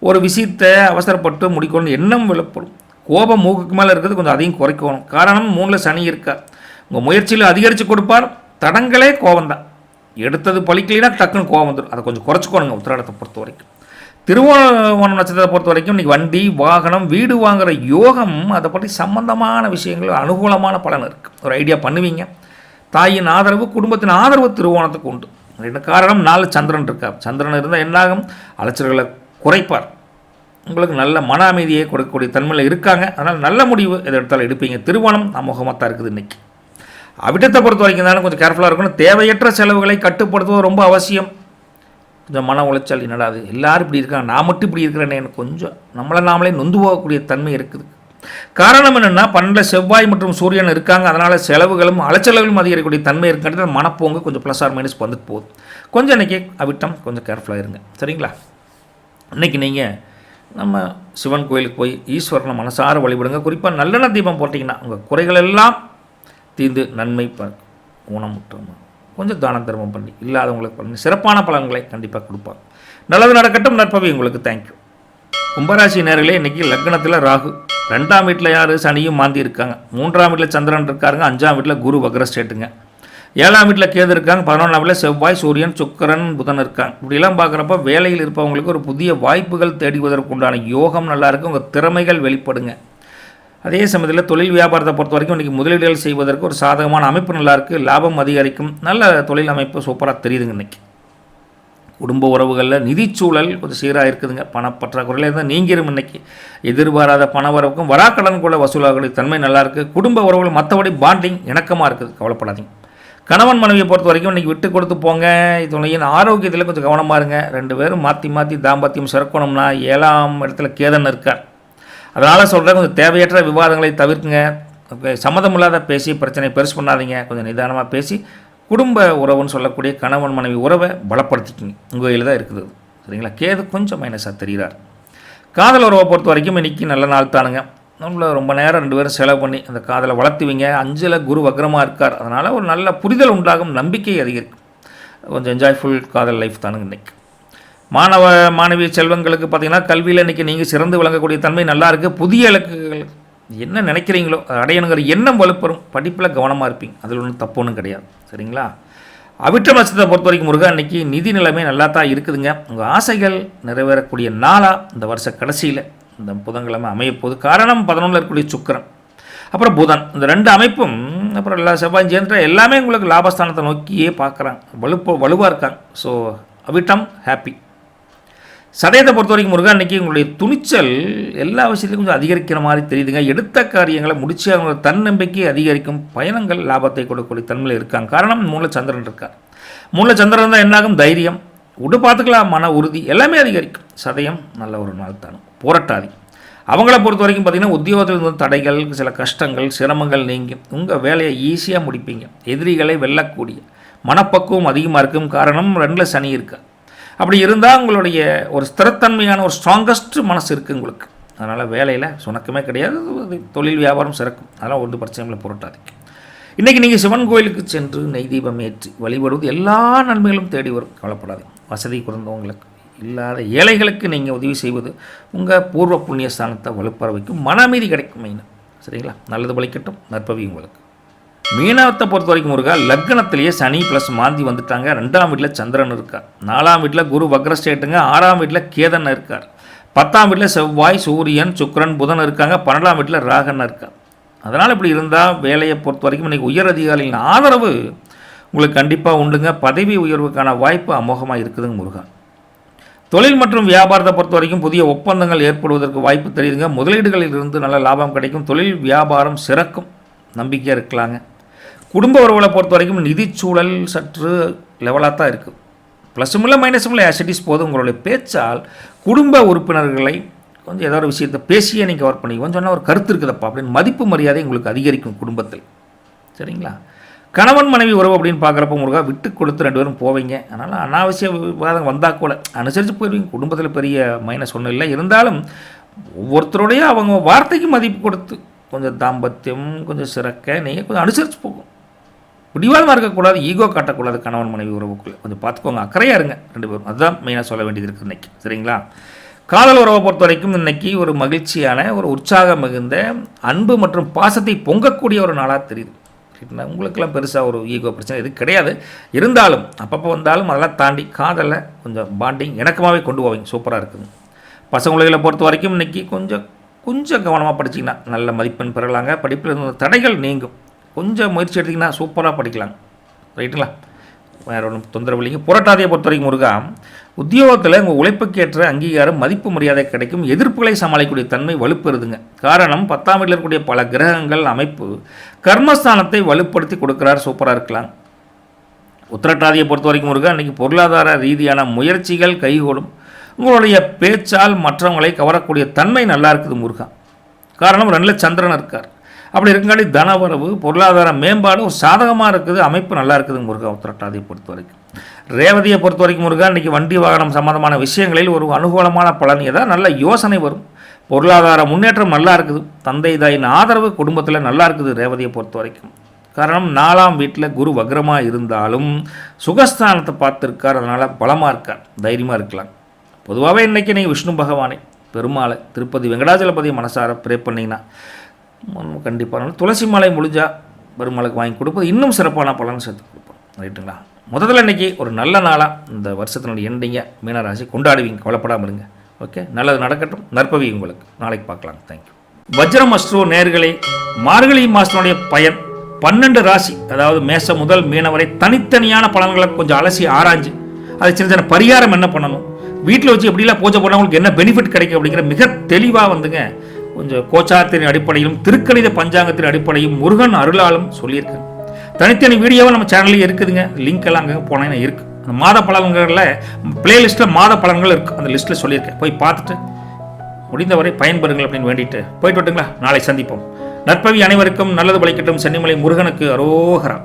ஒரு விஷயத்தை அவசரப்பட்டு முடிக்கணும்னு எண்ணம் வெளிப்படும். கோபம் மூக்குக்கு மேலே இருக்கிறது, கொஞ்சம் அதையும் குறைக்கணும். காரணம் 3ல் சனி இருக்கார். உங்கள் முயற்சியில் அதிகரித்து கொடுப்பார். தடங்களே கோபம்தான். எடுத்தது பழிக்கலைன்னா டக்குன்னு கோபம் வந்துடும். அதை கொஞ்சம் குறைச்சிக்கோணுங்க உத்திராடத்தை பொறுத்த வரைக்கும். திருவோணம் நட்சத்திரத்தை பொறுத்த வரைக்கும் இன்றைக்கி வண்டி வாகனம் வீடு வாங்குகிற யோகம், அதை பற்றி சம்பந்தமான விஷயங்கள் அனுகூலமான பலன் இருக்குது. ஒரு ஐடியா பண்ணுவீங்க. தாயின் ஆதரவு, குடும்பத்தின் ஆதரவு திருவோணத்துக்கு உண்டு. என்ன காரணம், 4 சந்திரன் இருக்கார். சந்திரன் இருந்தால் என்னாகும், அலைச்சல்களை குறைப்பார். உங்களுக்கு நல்ல மன அமைதியை கொடுக்கக்கூடிய தன்மையில் இருக்காங்க. அதனால் நல்ல முடிவு எதை எடுத்தாலும் எடுப்பீங்க. திருவோணம் அமோகமாக தான் இருக்குது இன்றைக்கி. அவிட்டத்தை பொறுத்த வரைக்கும் தானே கொஞ்சம் கேர்ஃபுல்லாக இருக்கணும். தேவையற்ற செலவுகளை கட்டுப்படுத்துவது ரொம்ப அவசியம். கொஞ்சம் மன உளைச்சல், என்னடா அது எல்லோரும் இப்படி இருக்காங்க, நான் மட்டும் இப்படி இருக்கிறேன்னு எனக்கு கொஞ்சம் நம்மளை நாமளே நொந்து போகக்கூடிய தன்மை இருக்குது. காரணம் என்னென்னா 12 செவ்வாய் மற்றும் சூரியன் இருக்காங்க. அதனால் செலவுகளும் அலைச்சல்களும் அதிகரிக்கக்கூடிய தன்மை இருக்கிறது. மனப்போங்கு கொஞ்சம் ப்ளஸ் ஆர் மைனஸ் வந்துட்டு போகுது. கொஞ்சம் இன்றைக்கி அவிட்டம் கொஞ்சம் கேர்ஃபுல்லாக இருங்க, சரிங்களா? இன்றைக்கி நீங்கள் நம்ம சிவன் கோயிலுக்கு போய் ஈஸ்வரனை மனசார வழிபடுங்க. குறிப்பாக நல்லெண்ணெய் தீபம் போட்டிங்கன்னா உங்கள் குறைகள் எல்லாம் தீர்ந்து நன்மை ஊனமுற்றமாக கொஞ்சம் தான தர்மம் பண்ணி இல்லாதவங்களுக்கு பண்ணி சிறப்பான பலன்களை கண்டிப்பாக கொடுப்பாங்க. நல்லது நடக்கட்டும். நற்பவி உங்களுக்கு. தேங்க்யூ. கும்பராசி நேர்களே, இன்றைக்கி லக்னத்தில் ராகு, 2ஆம் வீட்டில் யார், சனியும் மாந்தி இருக்காங்க. 3ஆம் வீட்டில் சந்திரன் இருக்காருங்க. 5ஆம் வீட்டில் குரு வக்ர ஸ்டேட்டுங்க. 7ஆம் வீட்டில் கேது இருக்காங்க. 11ஆம் வீட்டில் செவ்வாய் சூரியன் சுக்கிரன் புதன் இருக்காங்க. இப்படிலாம் பார்க்குறப்ப வேலையில் இருப்பவங்களுக்கு ஒரு புதிய வாய்ப்புகள் தேடிவதற்குண்டான யோகம் நல்லாயிருக்கு. உங்கள் திறமைகள் வெளிப்படுங்க. அதே சமயத்தில் தொழில் வியாபாரத்தை பொறுத்த வரைக்கும் இன்றைக்கி முதலீடுகள் செய்வதற்கு ஒரு சாதகமான அமைப்பு நல்லாயிருக்கு. லாபம் அதிகரிக்கும். நல்ல தொழில் அமைப்பு சூப்பராக தெரியுதுங்க. இன்றைக்கி குடும்ப உறவுகளில் நிதிச்சூழல் கொஞ்சம் சீராக இருக்குதுங்க. பணப்பற்றாக்குறையில் இருந்தால் நீங்கிரும். இன்றைக்கி எதிர்பாராத பண வரவுக்கும் வராக்கடன் கூட வசூலாகக்கூடிய தன்மை நல்லாயிருக்கு. குடும்ப உறவுகள் மற்றபடி பாண்டிங் இணக்கமாக இருக்குது, கவலைப்படாதீங்க. கணவன் மனைவியை பொறுத்த வரைக்கும் இன்றைக்கி விட்டு கொடுத்து போங்க. துணையின் ஆரோக்கியத்தில் கொஞ்சம் கவனமாக இருங்க. 2 பேரும் மாற்றி தாம்பத்தியம் சிறக்கணும்னா 7ஆம் இடத்துல கேதன் இருக்கார். அதனால் சொல்கிறேன், கொஞ்சம் தேவையற்ற விவாதங்களை தவிர்க்குங்க. சம்மதமில்லாத பேசி பிரச்சனை பெருசு பண்ணாதீங்க. கொஞ்சம் நிதானமாக பேசி குடும்ப உறவுன்னு சொல்லக்கூடிய கணவன் மனைவி உறவை பலப்படுத்திக்கிங்க. உங்கள் கையில் தான் இருக்குது, சரிங்களா? கேது கொஞ்சம் மைனஸாக தெரிகிறார். காதல் உறவை பொறுத்த வரைக்கும் இன்றைக்கி நல்ல நாள் தானுங்க. நம்மள ரொம்ப நேரம் 2 பேரும் செலவு பண்ணி அந்த காதலை வளர்த்துவீங்க. 5ல் குரு வக்ரமாக இருக்கார். அதனால் ஒரு நல்ல புரிதல் உண்டாகும், நம்பிக்கை அதிகரிக்கும். கொஞ்சம் என்ஜாய்ஃபுல் காதல் லைஃப் தானுங்க இன்றைக்கி. மாணவ மாணவிய செல்வங்களுக்கு பார்த்திங்கன்னா கல்வியில் இன்றைக்கி நீங்கள் சிறந்து விளங்கக்கூடிய தன்மை நல்லாயிருக்கு. புதிய இலக்குகள் என்ன நினைக்கிறீங்களோ அடையணுங்கிற எண்ணம் வலுப்பெறும். படிப்பில் கவனமாக இருப்பீங்க, அதில் ஒன்றும் தப்பு ஒன்றும் கிடையாது, சரிங்களா? அவிட்டம் நட்சத்திரத்தை பொறுத்த வரைக்கும் முருகா இன்றைக்கி நிதி நிலைமை நல்லா தான் இருக்குதுங்க. உங்கள் ஆசைகள் நிறைவேறக்கூடிய நாளாக இந்த வருஷ கடைசியில் இந்த புதன்கிழமை அமையப்போகுது. காரணம் 11ல் இருக்கக்கூடிய சுக்கிரன், அப்புறம் புதன், இந்த 2 அமைப்பும் அப்புறம் எல்லா செவ்வாயும் சேர்ந்துட்டா எல்லாமே உங்களுக்கு லாபஸ்தானத்தை நோக்கியே பார்க்குறாங்க, வலுவாக இருக்காங்க. ஸோ அவிட்டம் ஹாப்பி. சதயத்தை பொறுத்த வரைக்கும் முருகா இன்றைக்கி உங்களுடைய துணிச்சல் எல்லா விஷயத்துலையும் கொஞ்சம் அதிகரிக்கிற மாதிரி தெரியுதுங்க. எடுத்த காரியங்களை முடிச்சு அவங்களோட தன்னம்பிக்கை அதிகரிக்கும். பயணங்கள் லாபத்தை கொடுக்கக்கூடிய தன்மையில் இருக்காங்க. காரணம் 3ல் சந்திரன் இருக்கார். 3ல் சந்திரன் தான் என்னாகும், தைரியம், விடு பார்த்துக்கலாம், மன உறுதி எல்லாமே அதிகரிக்கும். சதயம் நல்ல ஒரு நாள் தானும். போராட்டாதி அவங்கள பொறுத்த வரைக்கும் பார்த்திங்கன்னா உத்தியோகத்தில் இருந்த தடைகள், சில கஷ்டங்கள், சிரமங்கள் நீங்கி உங்கள் வேலையை ஈஸியாக முடிப்பீங்க. எதிரிகளை வெல்லக்கூடிய மனப்பக்குவம் அதிகமாக இருக்கும். காரணம் 2ல் சனி இருக்கார். அப்படி இருந்தால் உங்களுடைய ஒரு ஸ்திரத்தன்மையான ஒரு ஸ்ட்ராங்கஸ்ட் மனசு இருக்குது உங்களுக்கு. அதனால் வேலையில் சுணக்கமே கிடையாது. தொழில் வியாபாரம் சிறக்கும். அதெல்லாம் ஒரு பிரச்சனைகளை பொருட்டாதீங்க. இன்றைக்கி நீங்கள் சிவன் கோயிலுக்கு சென்று நெய் தீபம் ஏற்றி வழிபடுவது எல்லா நன்மைகளும் தேடி வரும், கவலைப்படாதீங்க. வசதி குறைந்தவங்களுக்கு, இல்லாத ஏழைகளுக்கு நீங்கள் உதவி செய்வது உங்கள் பூர்வ புண்ணிய ஸ்தானத்தை வலுப்பெற வைக்கும். மன அமைதி கிடைக்கும் மெயினாக, சரிங்களா? நல்லது பலிக்கட்டும். நற்பவி உங்களுக்கு. மீனவத்தை பொறுத்த வரைக்கும் முருகா லக்னத்திலேயே சனி ப்ளஸ் மாந்தி வந்துட்டாங்க. 2ஆம் வீட்டில் சந்திரன் இருக்கார். 4ஆம் வீட்டில் குரு வக்ர ஸ்டேட்டுங்க. 6ஆம் வீட்டில் கேதன் இருக்கார். 10ஆம் வீட்டில் செவ்வாய் சூரியன் சுக்கிரன் புதன் இருக்காங்க. 12ஆம் வீட்டில் ராகன் இருக்கார். அதனால் இப்படி இருந்தால் வேலையை பொறுத்த வரைக்கும் இன்றைக்கி உயர் அதிகாரிகளின் ஆதரவு உங்களுக்கு கண்டிப்பாக உண்டுங்க. பதவி உயர்வுக்கான வாய்ப்பு அமோகமாக இருக்குதுங்க முருகா. தொழில் மற்றும் வியாபாரத்தை பொறுத்த வரைக்கும் புதிய ஒப்பந்தங்கள் ஏற்படுவதற்கு வாய்ப்பு தெரியுதுங்க. முதலீடுகளில் இருந்து நல்ல லாபம் கிடைக்கும். தொழில் வியாபாரம் சிறக்கும், நம்பிக்கையாக இருக்கலாங்க. குடும்ப உறவுகளை பொறுத்த வரைக்கும் நிதிச்சூழல் சற்று லெவலாக தான் இருக்குது. ப்ளஸும் இல்லை மைனஸும் இல்லை, ஆசிட்டிஸ் போதும். உங்களுடைய பேச்சால் குடும்ப உறுப்பினர்களை கொஞ்சம் ஏதாவது ஒரு விஷயத்தை பேசியே நீங்கள் கவர் பண்ணி கொஞ்சம் சொன்னால் ஒரு கருத்து இருக்குதப்பா அப்படின்னு மதிப்பு மரியாதை உங்களுக்கு அதிகரிக்கும் குடும்பத்தில். சரிங்களா? கணவன் மனைவி உறவு அப்படின்னு பார்க்குறப்ப முருகா விட்டு கொடுத்து 2 பேரும் போவீங்க. அதனால் அனாவசிய விவாதம் வந்தால் கூட அனுசரித்து போயிடுவீங்க. குடும்பத்தில் பெரிய மைனஸ் ஒன்றும் இல்லை. இருந்தாலும் ஒவ்வொருத்தருடைய அவங்க வார்த்தைக்கு மதிப்பு கொடுத்து கொஞ்சம் தாம்பத்தியம் கொஞ்சம் சிறக்க நீங்கள் கொஞ்சம் அனுசரித்து போகும். பிடிவாதமாக இருக்கக்கூடாது, ஈகோ காட்டக்கூடாது. கணவன் மனைவி உறவுக்குள்ளே கொஞ்சம் பார்த்துக்கோங்க, அக்கறையாக இருங்க 2 பேரும். அதுதான் மெயினாக சொல்ல வேண்டியது இருக்குது இன்றைக்கி. சரிங்களா? காதல் உறவை பொறுத்த வரைக்கும் இன்றைக்கி ஒரு மகிழ்ச்சியான ஒரு உற்சாகம் மிகுந்த அன்பு மற்றும் பாசத்தை பொங்கக்கூடிய ஒரு நாளாக தெரியுது. உங்களுக்கெல்லாம் பெருசாக ஒரு ஈகோ பிரச்சனை இது கிடையாது. இருந்தாலும் அப்பப்போ வந்தாலும் அதெல்லாம் தாண்டி காதலை கொஞ்சம் பாண்டிங் இணக்கமாகவே கொண்டு போவீங்க. சூப்பராக இருக்குது. பசங்களை பொறுத்த வரைக்கும் இன்றைக்கி கொஞ்சம் கவனமாக படிச்சிங்கன்னா நல்ல மதிப்பெண் பெறலாங்க. படிப்பில் இருந்த தடைகள் நீங்கும். கொஞ்சம் முயற்சி எடுத்திங்கன்னா சூப்பராக படிக்கலாங்க. ரைட்டுங்களா? வேறு ஒன்றும் தொந்தரவு இல்லைங்க. புரட்டாதியை பொறுத்த வரைக்கும் முருகா உத்தியோகத்தில் உங்கள் உழைப்புக்கேற்ற அங்கீகாரம் மதிப்பு மரியாதை கிடைக்கும். எதிர்ப்புகளை சமாளிக்கக்கூடிய தன்மை வலுப்பெறுதுங்க. காரணம் 10ஆம் வீட்டில் இருக்கக்கூடிய பல கிரகங்கள் அமைப்பு கர்மஸ்தானத்தை வலுப்படுத்தி கொடுக்குறார். சூப்பராக இருக்கலாம். உத்திரட்டாதியை பொறுத்த வரைக்கும் முருகா இன்றைக்கி பொருளாதார ரீதியான முயற்சிகள் கைகூடும். உங்களுடைய பேச்சால் மற்றவங்களை கவரக்கூடிய தன்மை நல்லா இருக்குது முருகா. காரணம் 2ல் சந்திரன் இருக்கார். அப்படி இருக்கங்காட்டி தனவரவு பொருளாதார மேம்பாடு ஒரு சாதகமாக இருக்குது. அமைப்பு நல்லா இருக்குது முருகா. உத்திரட்டாதியை பொறுத்த வரைக்கும். ரேவதியை பொறுத்த வரைக்கும் முருகா இன்றைக்கி வண்டி வாகனம் சம்மந்தமான விஷயங்களில் ஒரு அனுகூலமான பலன் ஏதாவது நல்ல யோசனை வரும். பொருளாதார முன்னேற்றம் நல்லா இருக்குது. தந்தை தாயின் ஆதரவு குடும்பத்தில் நல்லா இருக்குது ரேவதியை பொறுத்த வரைக்கும். காரணம் 4ஆம் வீட்டில் குரு வக்ரமாக இருந்தாலும் சுகஸ்தானத்தை பார்த்துருக்கார். அதனால் பலமாக இருக்கார், தைரியமாக இருக்கலாம். பொதுவாகவே இன்றைக்கி நீங்கள் விஷ்ணு பகவானை பெருமாளை திருப்பதி வெங்கடாஜலபதியை மனசார ப்ரே பண்ணிங்கன்னா கண்டிப்பாக துளசி மாலை முடிஞ்சால் பெருமாளுக்கு வாங்கி கொடுப்பது இன்னும் சிறப்பான பலன் சேர்த்து கொடுப்போம். ரைட்டுங்களா? முதல்ல இன்றைக்கி ஒரு நல்ல நாளாக இந்த வருஷத்தினுடைய எண்டிங்க மீனராசி கொண்டாடுவீங்க. கவலைப்படாமல் இருங்க. ஓகே, நல்லது நடக்கட்டும். நற்பவி உங்களுக்கு. நாளைக்கு பார்க்கலாம். தேங்க்யூ. வஜ்ரம் அஸ்ட்ரோ நேயர்களே, மார்கழி மாதத்தினுடைய பயன் 12 ராசி, அதாவது மேசம் முதல் மீனம் வரை தனித்தனியான பலன்களை கொஞ்சம் அலசி ஆராய்ஞ்சு அது சின்ன சின்ன பரிகாரம் என்ன பண்ணணும், வீட்டில் வச்சு எப்படிலாம் பூஜை பண்ணால் உங்களுக்கு என்ன பெனிஃபிட் கிடைக்கும் அப்படிங்கிற மிக தெளிவாக வந்துங்க கொஞ்சம் கோச்சாரத்தின் அடிப்படையிலும் திருக்கணித பஞ்சாங்கத்தின் அடிப்படையும் முருகன் அருளாலும் சொல்லியிருக்கேன். தனித்தனி வீடியோவை நம்ம சேனல்லேயே இருக்குதுங்க. லிங்க் எல்லாம் அங்கே போனேன்னா இருக்குது. அந்த மாத பலன்களில் பிளேலிஸ்ட்டில் மாத பலன்கள் இருக்குது. அந்த லிஸ்ட்டில் சொல்லியிருக்கேன். போய் பார்த்துட்டு முடிந்தவரை பயன்பெறுங்கள் அப்படின்னு வேண்டிட்டு போயிட்டு விட்டுங்களா. நாளை சந்திப்போம். நற்பவி அனைவருக்கும் நல்லது பலிக்கட்டும். சென்னிமலை முருகனுக்கு அரோகரா.